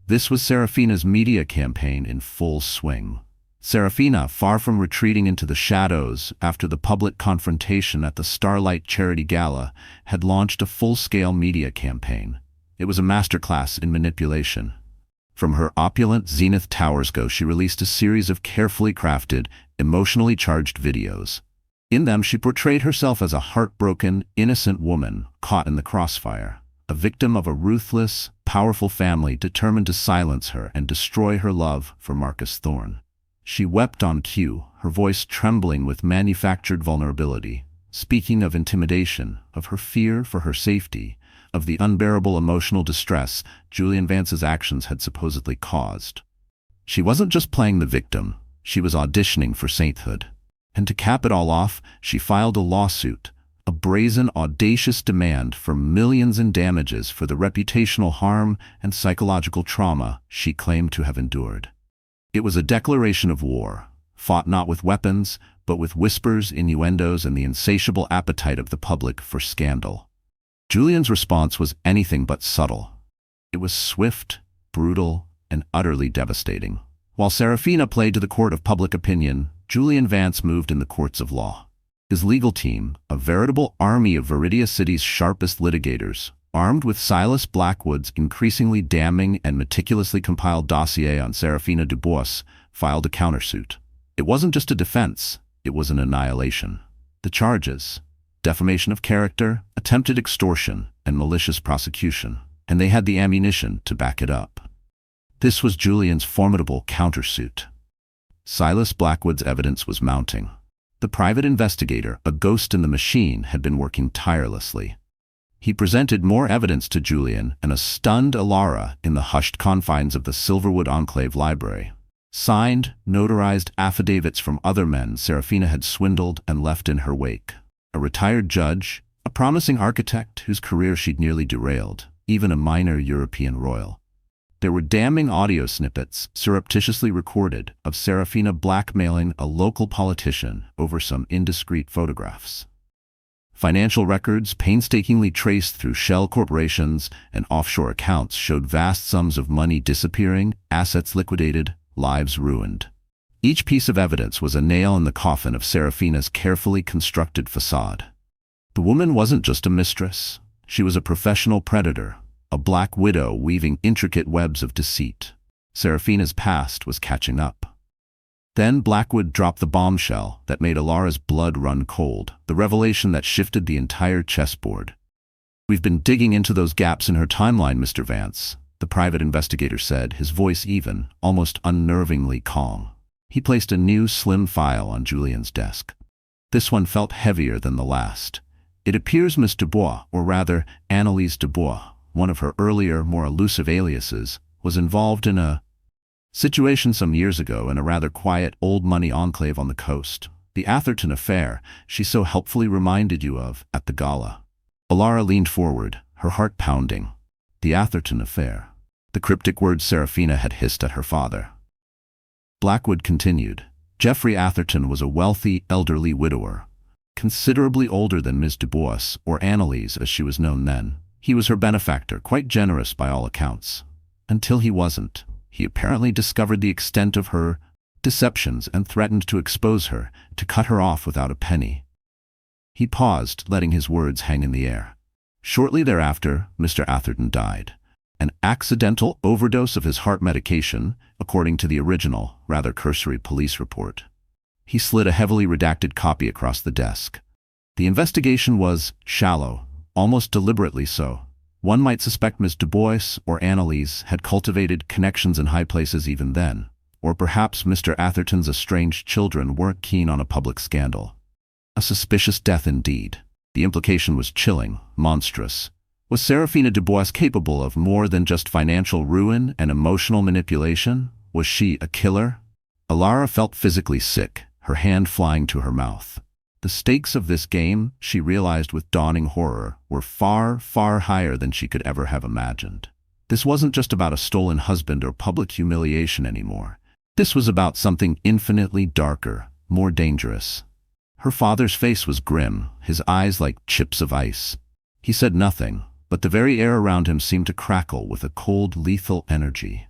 This was Seraphina's media campaign in full swing. Seraphina, far from retreating into the shadows after the public confrontation at the Starlight Charity Gala, had launched a full-scale media campaign. It was a masterclass in manipulation. From her opulent Zenith Towers go, she released a series of carefully crafted, emotionally charged videos. In them, she portrayed herself as a heartbroken, innocent woman caught in the crossfire, a victim of a ruthless, powerful family determined to silence her and destroy her love for Marcus Thorne. She wept on cue, her voice trembling with manufactured vulnerability, speaking of intimidation, of her fear for her safety, of the unbearable emotional distress Julian Vance's actions had supposedly caused. She wasn't just playing the victim, she was auditioning for sainthood. And to cap it all off, she filed a lawsuit, a brazen, audacious demand for millions in damages for the reputational harm and psychological trauma she claimed to have endured. It was a declaration of war, fought not with weapons, but with whispers, innuendos, and the insatiable appetite of the public for scandal. Julian's response was anything but subtle. It was swift, brutal, and utterly devastating. While Seraphina played to the court of public opinion, Julian Vance moved in the courts of law. His legal team, a veritable army of Veridia City's sharpest litigators, armed with Silas Blackwood's increasingly damning and meticulously compiled dossier on Seraphina Dubois, filed a countersuit. It wasn't just a defense, it was an annihilation. The charges: defamation of character, attempted extortion, and malicious prosecution, and they had the ammunition to back it up. This was Julian's formidable countersuit. Silas Blackwood's evidence was mounting. The private investigator, a ghost in the machine, had been working tirelessly. He presented more evidence to Julian and a stunned Elara in the hushed confines of the Silverwood Enclave Library. Signed, notarized affidavits from other men Seraphina had swindled and left in her wake. A retired judge, a promising architect whose career she'd nearly derailed, even a minor European royal. There were damning audio snippets, surreptitiously recorded, of Seraphina blackmailing a local politician over some indiscreet photographs. Financial records, painstakingly traced through shell corporations and offshore accounts, showed vast sums of money disappearing, assets liquidated, lives ruined. Each piece of evidence was a nail in the coffin of Seraphina's carefully constructed facade. The woman wasn't just a mistress. She was a professional predator, a black widow weaving intricate webs of deceit. Seraphina's past was catching up. Then Blackwood dropped the bombshell that made Elara's blood run cold, the revelation that shifted the entire chessboard. "We've been digging into those gaps in her timeline, Mr. Vance," the private investigator said, his voice even, almost unnervingly calm. He placed a new, slim file on Julian's desk. This one felt heavier than the last. "It appears Miss Dubois, or rather Annalise Dubois, one of her earlier, more elusive aliases, was involved in a situation some years ago in a rather quiet, old-money enclave on the coast. The Atherton affair she so helpfully reminded you of at the gala." Elara leaned forward, her heart pounding. The Atherton affair. The cryptic words Seraphina had hissed at her father. Blackwood continued. "Geoffrey Atherton was a wealthy, elderly widower, considerably older than Miss Dubois, or Annalise as she was known then. He was her benefactor, quite generous by all accounts. Until he wasn't. He apparently discovered the extent of her deceptions and threatened to expose her, to cut her off without a penny." He paused, letting his words hang in the air. Shortly thereafter, Mr. Atherton died. An accidental overdose of his heart medication, according to the original, rather cursory police report. He slid a heavily redacted copy across the desk. The investigation was shallow, almost deliberately so. One might suspect Miss Dubois or Annalise had cultivated connections in high places even then, or perhaps Mr. Atherton's estranged children weren't keen on a public scandal. A suspicious death indeed. The implication was chilling, monstrous. Was Seraphina Dubois capable of more than just financial ruin and emotional manipulation? Was she a killer? Elara felt physically sick, her hand flying to her mouth. The stakes of this game, she realized with dawning horror, were far, far higher than she could ever have imagined. This wasn't just about a stolen husband or public humiliation anymore. This was about something infinitely darker, more dangerous. Her father's face was grim, his eyes like chips of ice. He said nothing, but the very air around him seemed to crackle with a cold, lethal energy.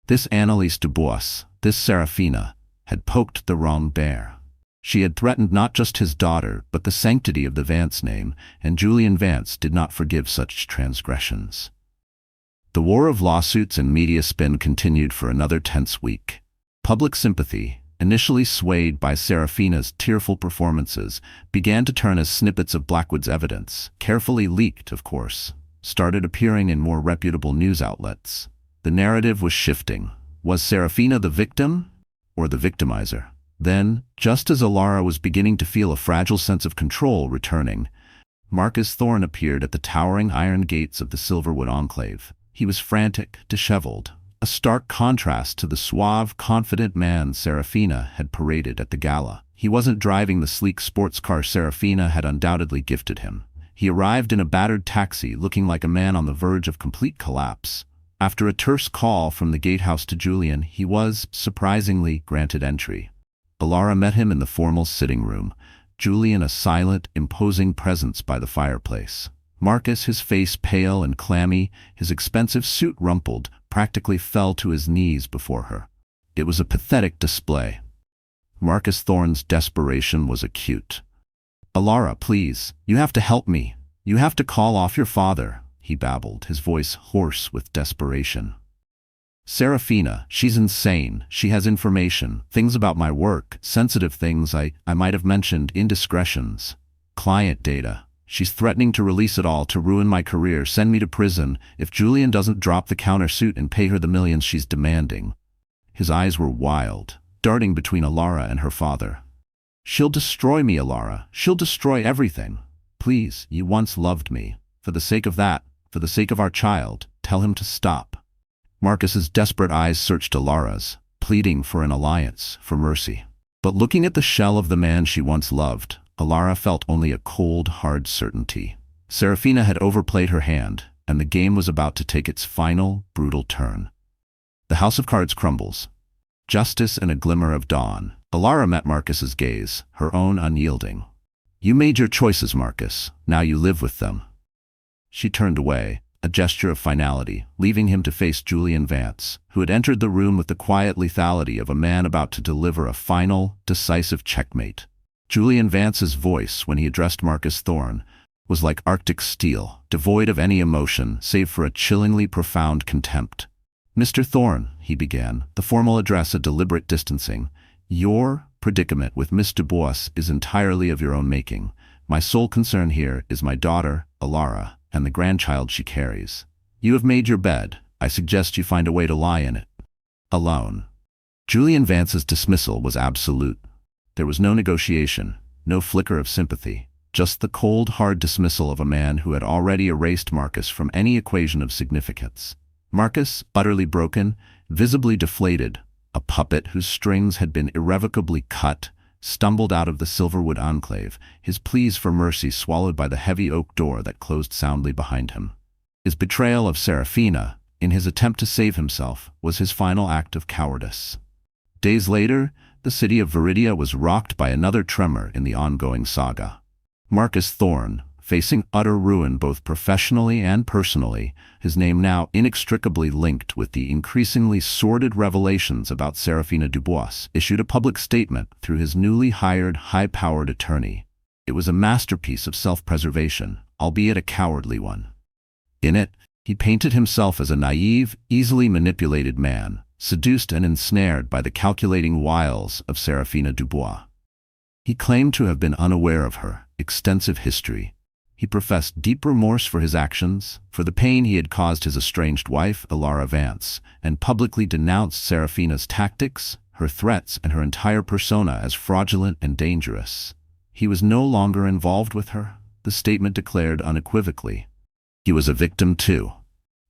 This Annalise Dubois, this Seraphina, had poked the wrong bear. She had threatened not just his daughter, but the sanctity of the Vance name, and Julian Vance did not forgive such transgressions. The war of lawsuits and media spin continued for another tense week. Public sympathy, initially swayed by Seraphina's tearful performances, began to turn as snippets of Blackwood's evidence, carefully leaked, of course, started appearing in more reputable news outlets. The narrative was shifting. Was Seraphina the victim or the victimizer? Then, just as Elara was beginning to feel a fragile sense of control returning, Marcus Thorne appeared at the towering iron gates of the Silverwood Enclave. He was frantic, disheveled, a stark contrast to the suave, confident man Seraphina had paraded at the gala. He wasn't driving the sleek sports car Seraphina had undoubtedly gifted him. He arrived in a battered taxi, looking like a man on the verge of complete collapse. After a terse call from the gatehouse to Julian, he was, surprisingly, granted entry. Elara met him in the formal sitting room, Julian a silent, imposing presence by the fireplace. Marcus, his face pale and clammy, his expensive suit rumpled, practically fell to his knees before her. It was a pathetic display. Marcus Thorne's desperation was acute. "Elara, please, you have to help me. You have to call off your father," he babbled, his voice hoarse with desperation. "Seraphina, she's insane. She has information, things about my work, sensitive things I might have mentioned, indiscretions, client data. She's threatening to release it all, to ruin my career, send me to prison, if Julian doesn't drop the countersuit and pay her the millions she's demanding." His eyes were wild, darting between Elara and her father. "She'll destroy me, Elara. She'll destroy everything. Please, you once loved me. For the sake of that, for the sake of our child, tell him to stop." Marcus's desperate eyes searched Elara's, pleading for an alliance, for mercy. But looking at the shell of the man she once loved, Elara felt only a cold, hard certainty. Seraphina had overplayed her hand, and the game was about to take its final, brutal turn. The house of cards crumbles. Justice and a glimmer of dawn. Elara met Marcus's gaze, her own unyielding. "You made your choices, Marcus. Now you live with them." She turned away, a gesture of finality, leaving him to face Julian Vance, who had entered the room with the quiet lethality of a man about to deliver a final, decisive checkmate. Julian Vance's voice, when he addressed Marcus Thorne, was like Arctic steel, devoid of any emotion save for a chillingly profound contempt. "Mr. Thorne," he began, the formal address a deliberate distancing, "your predicament with Miss Dubois is entirely of your own making. My sole concern here is my daughter, Elara, and the grandchild she carries. You have made your bed. I suggest you find a way to lie in it. Alone." Julian Vance's dismissal was absolute. There was no negotiation, no flicker of sympathy, just the cold, hard dismissal of a man who had already erased Marcus from any equation of significance. Marcus, utterly broken, visibly deflated, a puppet whose strings had been irrevocably cut, stumbled out of the Silverwood Enclave, his pleas for mercy swallowed by the heavy oak door that closed soundly behind him. His betrayal of Seraphina, in his attempt to save himself, was his final act of cowardice. Days later, the city of Veridia was rocked by another tremor in the ongoing saga. Marcus Thorne, facing utter ruin both professionally and personally, his name now inextricably linked with the increasingly sordid revelations about Seraphina Dubois, issued a public statement through his newly hired, high-powered attorney. It was a masterpiece of self-preservation, albeit a cowardly one. In it, he painted himself as a naive, easily manipulated man, seduced and ensnared by the calculating wiles of Seraphina Dubois. He claimed to have been unaware of her extensive history. He professed deep remorse for his actions, for the pain he had caused his estranged wife, Elara Vance, and publicly denounced Seraphina's tactics, her threats, and her entire persona as fraudulent and dangerous. He was no longer involved with her, the statement declared unequivocally. He was a victim too.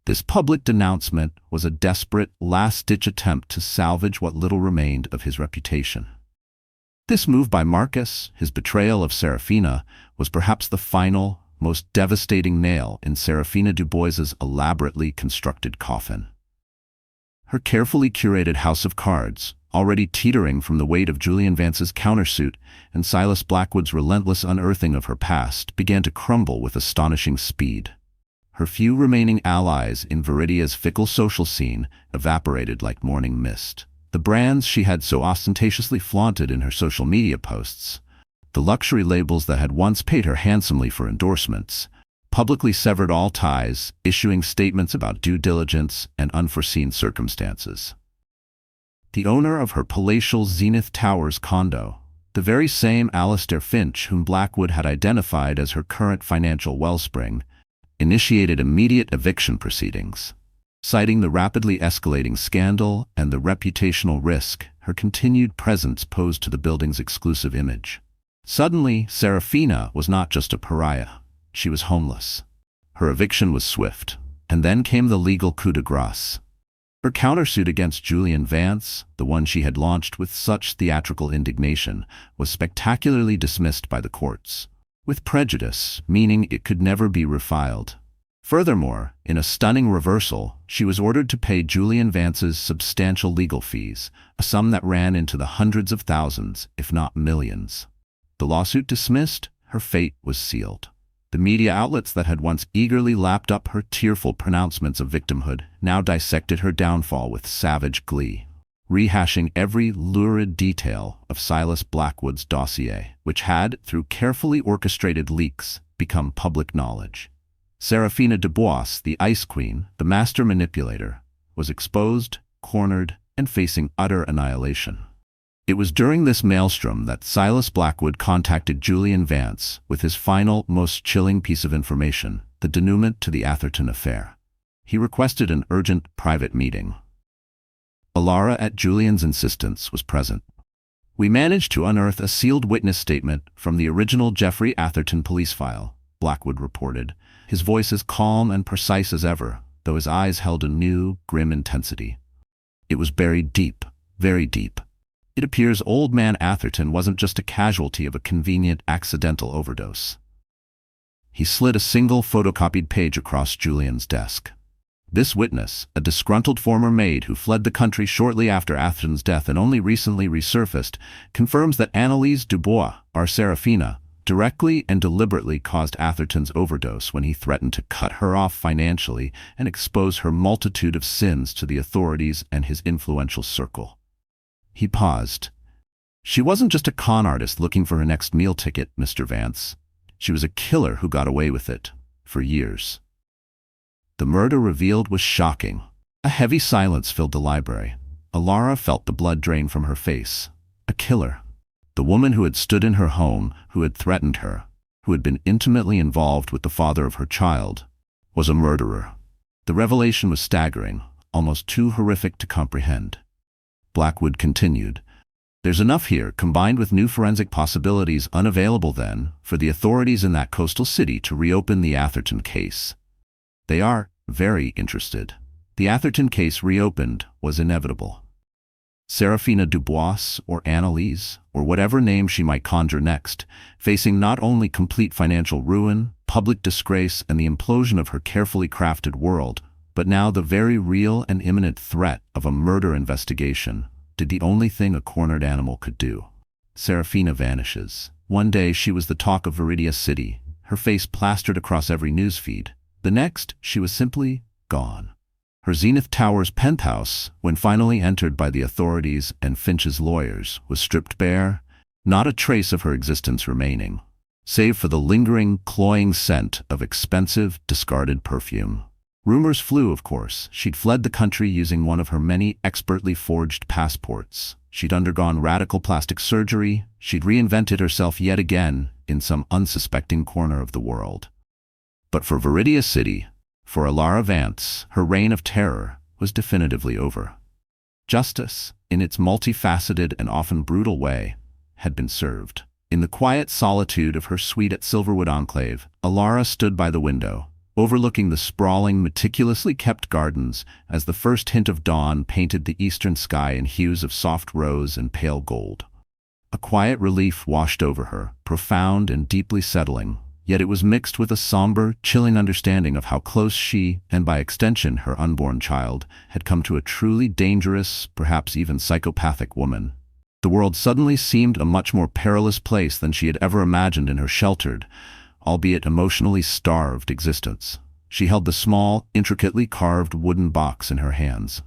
This public denouncement was a desperate, last-ditch attempt to salvage what little remained of his reputation. This move by Marcus, his betrayal of Seraphina, was perhaps the final, most devastating nail in Seraphina Dubois's elaborately constructed coffin. Her carefully curated house of cards, already teetering from the weight of Julian Vance's countersuit and Silas Blackwood's relentless unearthing of her past, began to crumble with astonishing speed. Her few remaining allies in Veridia's fickle social scene evaporated like morning mist. The brands she had so ostentatiously flaunted in her social media posts, the luxury labels that had once paid her handsomely for endorsements, publicly severed all ties, issuing statements about due diligence and unforeseen circumstances. The owner of her palatial Zenith Towers condo, the very same Alistair Finch whom Blackwood had identified as her current financial wellspring, initiated immediate eviction proceedings. Citing the rapidly escalating scandal and the reputational risk her continued presence posed to the building's exclusive image. Suddenly, Seraphina was not just a pariah. She was homeless. Her eviction was swift, and then came the legal coup de grace. Her countersuit against Julian Vance, the one she had launched with such theatrical indignation, was spectacularly dismissed by the courts, with prejudice, meaning it could never be refiled. Furthermore, in a stunning reversal, she was ordered to pay Julian Vance's substantial legal fees, a sum that ran into the hundreds of thousands, if not millions. The lawsuit dismissed, her fate was sealed. The media outlets that had once eagerly lapped up her tearful pronouncements of victimhood now dissected her downfall with savage glee, rehashing every lurid detail of Silas Blackwood's dossier, which had, through carefully orchestrated leaks, become public knowledge. Seraphina Dubois, the Ice Queen, the master manipulator, was exposed, cornered, and facing utter annihilation. It was during this maelstrom that Silas Blackwood contacted Julian Vance with his final, most chilling piece of information, the denouement to the Atherton affair. He requested an urgent, private meeting. Elara, at Julian's insistence, was present. "We managed to unearth a sealed witness statement from the original Jeffrey Atherton police file," Blackwood reported, his voice as calm and precise as ever, though his eyes held a new, grim intensity. "It was buried deep, very deep. It appears old man Atherton wasn't just a casualty of a convenient accidental overdose." He slid a single photocopied page across Julian's desk. "This witness, a disgruntled former maid who fled the country shortly after Atherton's death and only recently resurfaced, confirms that Annalise Dubois, our Seraphina, directly and deliberately caused Atherton's overdose when he threatened to cut her off financially and expose her multitude of sins to the authorities and his influential circle." He paused. "She wasn't just a con artist looking for her next meal ticket, Mr. Vance. She was a killer who got away with it, for years." The murder revealed was shocking. A heavy silence filled the library. Elara felt the blood drain from her face. A killer. The woman who had stood in her home, who had threatened her, who had been intimately involved with the father of her child, was a murderer. The revelation was staggering, almost too horrific to comprehend. Blackwood continued, "There's enough here, combined with new forensic possibilities unavailable then, for the authorities in that coastal city to reopen the Atherton case. They are very interested." The Atherton case reopened was inevitable. Seraphina Dubois, or Annalise, or whatever name she might conjure next, facing not only complete financial ruin, public disgrace, and the implosion of her carefully crafted world, but now the very real and imminent threat of a murder investigation, did the only thing a cornered animal could do. Seraphina vanishes. One day she was the talk of Veridia City, her face plastered across every newsfeed. The next, she was simply gone. Her Zenith Towers penthouse, when finally entered by the authorities and Finch's lawyers, was stripped bare, not a trace of her existence remaining, save for the lingering, cloying scent of expensive, discarded perfume. Rumors flew, of course. She'd fled the country using one of her many expertly forged passports. She'd undergone radical plastic surgery. She'd reinvented herself yet again in some unsuspecting corner of the world. But for Veridia City, for Elara Vance, her reign of terror was definitively over. Justice, in its multifaceted and often brutal way, had been served. In the quiet solitude of her suite at Silverwood Enclave, Elara stood by the window, overlooking the sprawling, meticulously kept gardens as the first hint of dawn painted the eastern sky in hues of soft rose and pale gold. A quiet relief washed over her, profound and deeply settling, yet it was mixed with a somber, chilling understanding of how close she, and by extension her unborn child, had come to a truly dangerous, perhaps even psychopathic woman. The world suddenly seemed a much more perilous place than she had ever imagined in her sheltered, albeit emotionally starved existence. She held the small, intricately carved wooden box in her hands.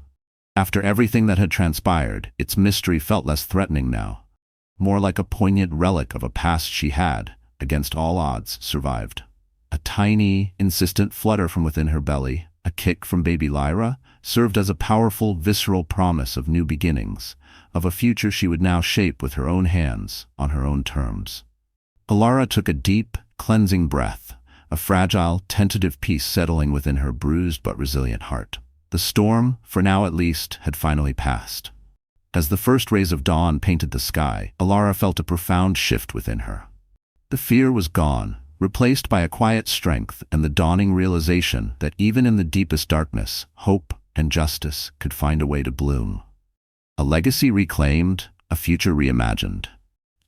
After everything that had transpired, its mystery felt less threatening now, more like a poignant relic of a past she had, against all odds, survived. A tiny, insistent flutter from within her belly, a kick from baby Lyra, served as a powerful, visceral promise of new beginnings, of a future she would now shape with her own hands, on her own terms. Elara took a deep, cleansing breath, a fragile, tentative peace settling within her bruised but resilient heart. The storm, for now at least, had finally passed. As the first rays of dawn painted the sky, Elara felt a profound shift within her. The fear was gone, replaced by a quiet strength and the dawning realization that even in the deepest darkness, hope and justice could find a way to bloom. A legacy reclaimed, a future reimagined.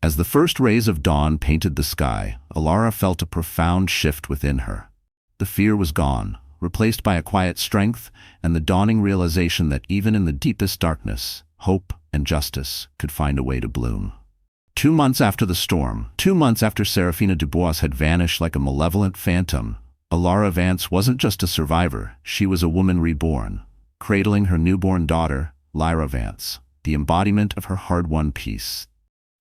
As the first rays of dawn painted the sky, Elara felt a profound shift within her. The fear was gone, replaced by a quiet strength and the dawning realization that even in the deepest darkness, hope and justice could find a way to bloom. 2 months after the storm, 2 months after Seraphina Dubois had vanished like a malevolent phantom, Elara Vance wasn't just a survivor, she was a woman reborn, cradling her newborn daughter, Elara Vance, the embodiment of her hard-won peace.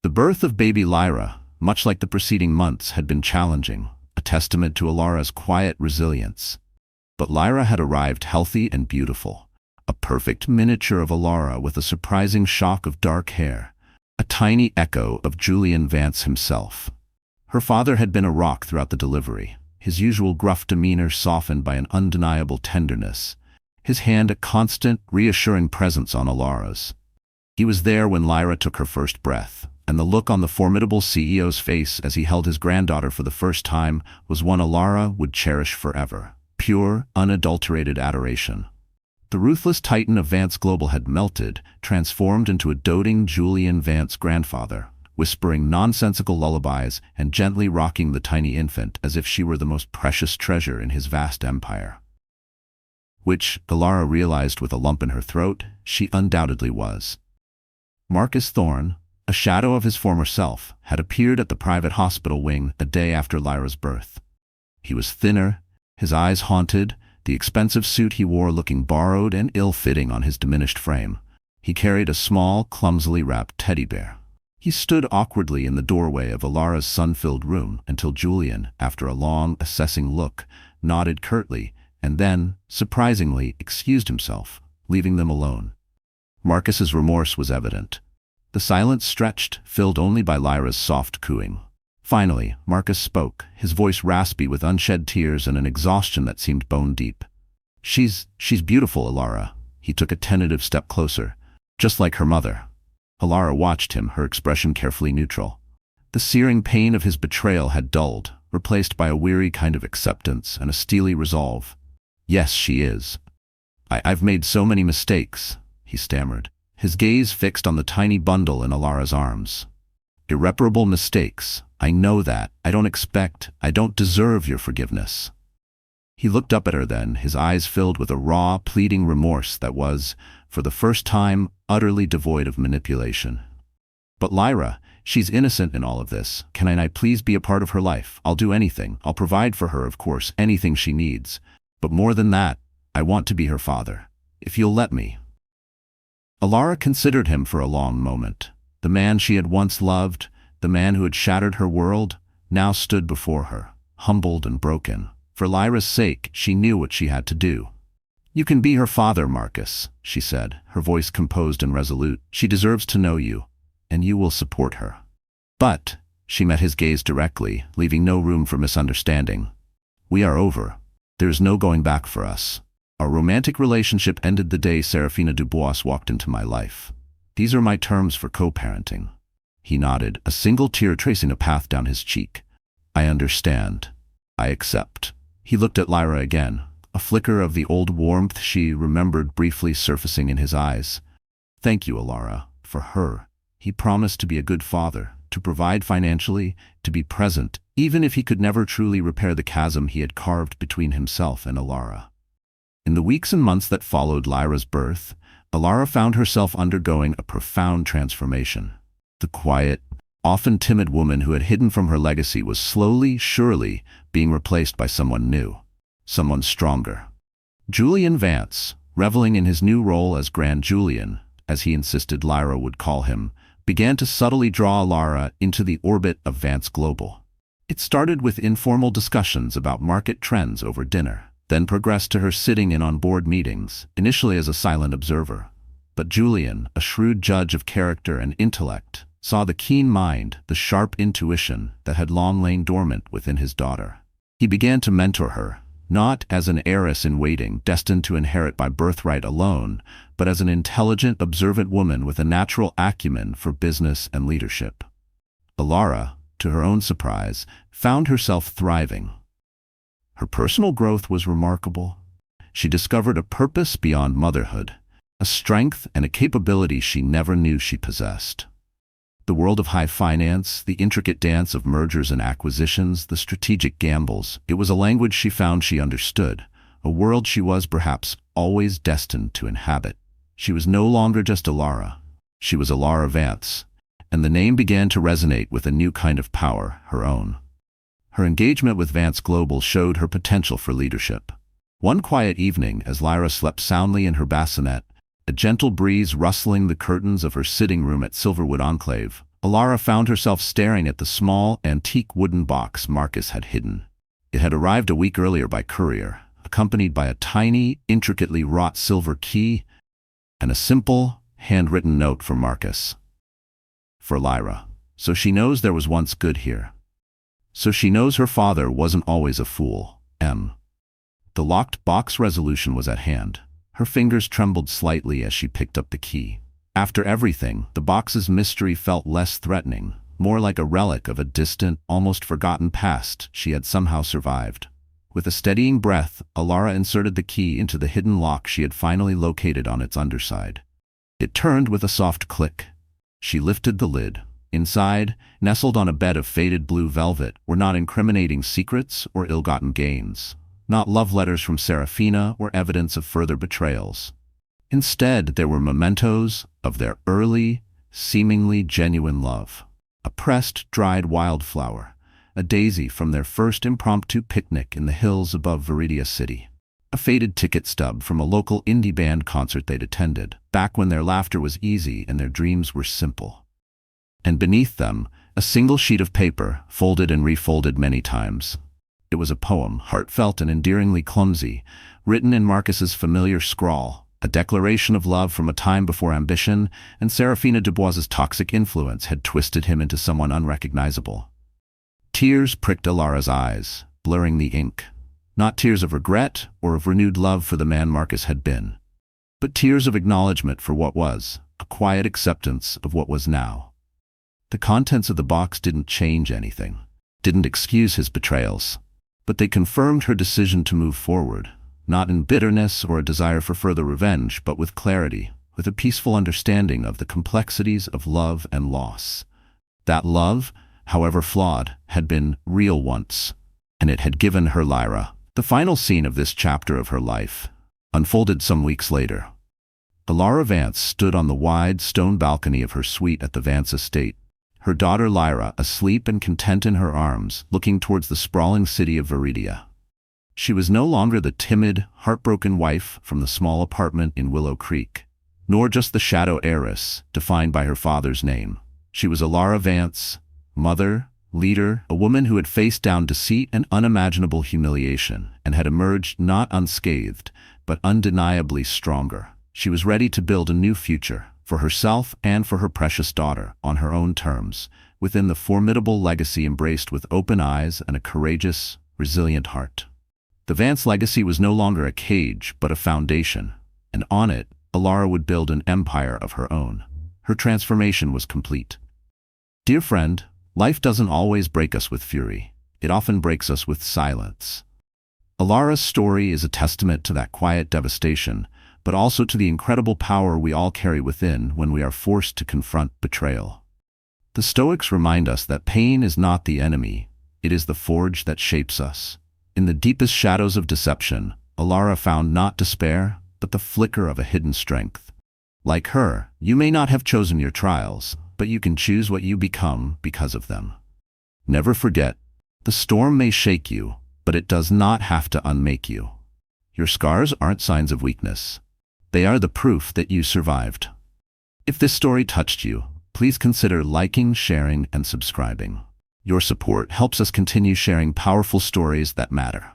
The birth of baby Lyra, much like the preceding months, had been challenging, a testament to Elara's quiet resilience. But Lyra had arrived healthy and beautiful, a perfect miniature of Elara with a surprising shock of dark hair, a tiny echo of Julian Vance himself. Her father had been a rock throughout the delivery, his usual gruff demeanor softened by an undeniable tenderness, his hand a constant, reassuring presence on Elara's. He was there when Lyra took her first breath, and the look on the formidable CEO's face as he held his granddaughter for the first time was one Elara would cherish forever. Pure, unadulterated adoration. The ruthless titan of Vance Global had melted, transformed into a doting Julian Vance grandfather, whispering nonsensical lullabies and gently rocking the tiny infant as if she were the most precious treasure in his vast empire. Which, Elara realized with a lump in her throat, she undoubtedly was. Marcus Thorne, a shadow of his former self, had appeared at the private hospital wing a day after Lyra's birth. He was thinner, his eyes haunted, the expensive suit he wore looking borrowed and ill-fitting on his diminished frame. He carried a small, clumsily wrapped teddy bear. He stood awkwardly in the doorway of Elara's sun-filled room until Julian, after a long, assessing look, nodded curtly and then, surprisingly, excused himself, leaving them alone. Marcus's remorse was evident. The silence stretched, filled only by Lyra's soft cooing. Finally, Marcus spoke, his voice raspy with unshed tears and an exhaustion that seemed bone-deep. She's beautiful, Elara." He took a tentative step closer. "Just like her mother." Elara watched him, her expression carefully neutral. The searing pain of his betrayal had dulled, replaced by a weary kind of acceptance and a steely resolve. "Yes, she is. I've made so many mistakes," he stammered, his gaze fixed on the tiny bundle in Elara's arms. "Irreparable mistakes. I know that. I don't deserve your forgiveness." He looked up at her then, his eyes filled with a raw, pleading remorse that was, for the first time, utterly devoid of manipulation. "But Lyra, she's innocent in all of this. Can I please be a part of her life? I'll do anything. I'll provide for her, of course, anything she needs. But more than that, I want to be her father. If you'll let me." Elara considered him for a long moment. The man she had once loved, the man who had shattered her world, now stood before her, humbled and broken. For Lyra's sake, she knew what she had to do. "You can be her father, Marcus," she said, her voice composed and resolute. "She deserves to know you, and you will support her." "But," she met his gaze directly, leaving no room for misunderstanding, "we are over. There is no going back for us. Our romantic relationship ended the day Seraphina Dubois walked into my life. These are my terms for co-parenting." He nodded, a single tear tracing a path down his cheek. "I understand. I accept." He looked at Lyra again, a flicker of the old warmth she remembered briefly surfacing in his eyes. "Thank you, Elara, for her." He promised to be a good father, to provide financially, to be present, even if he could never truly repair the chasm he had carved between himself and Elara. In the weeks and months that followed Lyra's birth, Elara found herself undergoing a profound transformation. The quiet, often timid woman who had hidden from her legacy was slowly, surely, being replaced by someone new, someone stronger. Julian Vance, reveling in his new role as Grand Julian, as he insisted Lyra would call him, began to subtly draw Elara into the orbit of Vance Global. It started with informal discussions about market trends over dinner, then progressed to her sitting in on board meetings, initially as a silent observer. But Julian, a shrewd judge of character and intellect, saw the keen mind, the sharp intuition that had long lain dormant within his daughter. He began to mentor her, not as an heiress in waiting destined to inherit by birthright alone, but as an intelligent, observant woman with a natural acumen for business and leadership. Elara, to her own surprise, found herself thriving. Her personal growth was remarkable. She discovered a purpose beyond motherhood, a strength and a capability she never knew she possessed. The world of high finance, the intricate dance of mergers and acquisitions, the strategic gambles, it was a language she found she understood, a world she was perhaps always destined to inhabit. She was no longer just Elara. She was Elara Vance, and the name began to resonate with a new kind of power, her own. Her engagement with Vance Global showed her potential for leadership. One quiet evening, as Lyra slept soundly in her bassinet, a gentle breeze rustling the curtains of her sitting room at Silverwood Enclave, Elara found herself staring at the small, antique wooden box Marcus had hidden. It had arrived a week earlier by courier, accompanied by a tiny, intricately wrought silver key and a simple, handwritten note from Marcus. For Lyra. So she knows there was once good here. So she knows her father wasn't always a fool. M. The locked box resolution was at hand. Her fingers trembled slightly as she picked up the key. After everything, the box's mystery felt less threatening, more like a relic of a distant, almost forgotten past she had somehow survived. With a steadying breath, Elara inserted the key into the hidden lock she had finally located on its underside. It turned with a soft click. She lifted the lid. Inside, nestled on a bed of faded blue velvet, were not incriminating secrets or ill-gotten gains, not love letters from Seraphina or evidence of further betrayals. Instead, there were mementos of their early, seemingly genuine love. A pressed, dried wildflower, a daisy from their first impromptu picnic in the hills above Veridia City. A faded ticket stub from a local indie band concert they'd attended, back when their laughter was easy and their dreams were simple. And beneath them, a single sheet of paper, folded and refolded many times. It was a poem, heartfelt and endearingly clumsy, written in Marcus's familiar scrawl, a declaration of love from a time before ambition and Seraphina Dubois's toxic influence had twisted him into someone unrecognizable. Tears pricked Elara's eyes, blurring the ink. Not tears of regret or of renewed love for the man Marcus had been, but tears of acknowledgement for what was, a quiet acceptance of what was now. The contents of the box didn't change anything, didn't excuse his betrayals, but they confirmed her decision to move forward, not in bitterness or a desire for further revenge, but with clarity, with a peaceful understanding of the complexities of love and loss. That love, however flawed, had been real once, and it had given her Lyra. The final scene of this chapter of her life unfolded some weeks later. Elara Vance stood on the wide stone balcony of her suite at the Vance estate, her daughter Lyra asleep and content in her arms, looking towards the sprawling city of Veridia. She was no longer the timid, heartbroken wife from the small apartment in Willow Creek, nor just the shadow heiress defined by her father's name. She was Elara Vance, mother, leader, a woman who had faced down deceit and unimaginable humiliation and had emerged not unscathed, but undeniably stronger. She was ready to build a new future, for herself and for her precious daughter, on her own terms, within the formidable legacy embraced with open eyes and a courageous, resilient heart. The Vance legacy was no longer a cage, but a foundation, and on it, Elara would build an empire of her own. Her transformation was complete. Dear friend, life doesn't always break us with fury. It often breaks us with silence. Elara's story is a testament to that quiet devastation, but also to the incredible power we all carry within when we are forced to confront betrayal. The Stoics remind us that pain is not the enemy, it is the forge that shapes us. In the deepest shadows of deception, Elara found not despair, but the flicker of a hidden strength. Like her, you may not have chosen your trials, but you can choose what you become because of them. Never forget, the storm may shake you, but it does not have to unmake you. Your scars aren't signs of weakness. They are the proof that you survived. If this story touched you, please consider liking, sharing, and subscribing. Your support helps us continue sharing powerful stories that matter.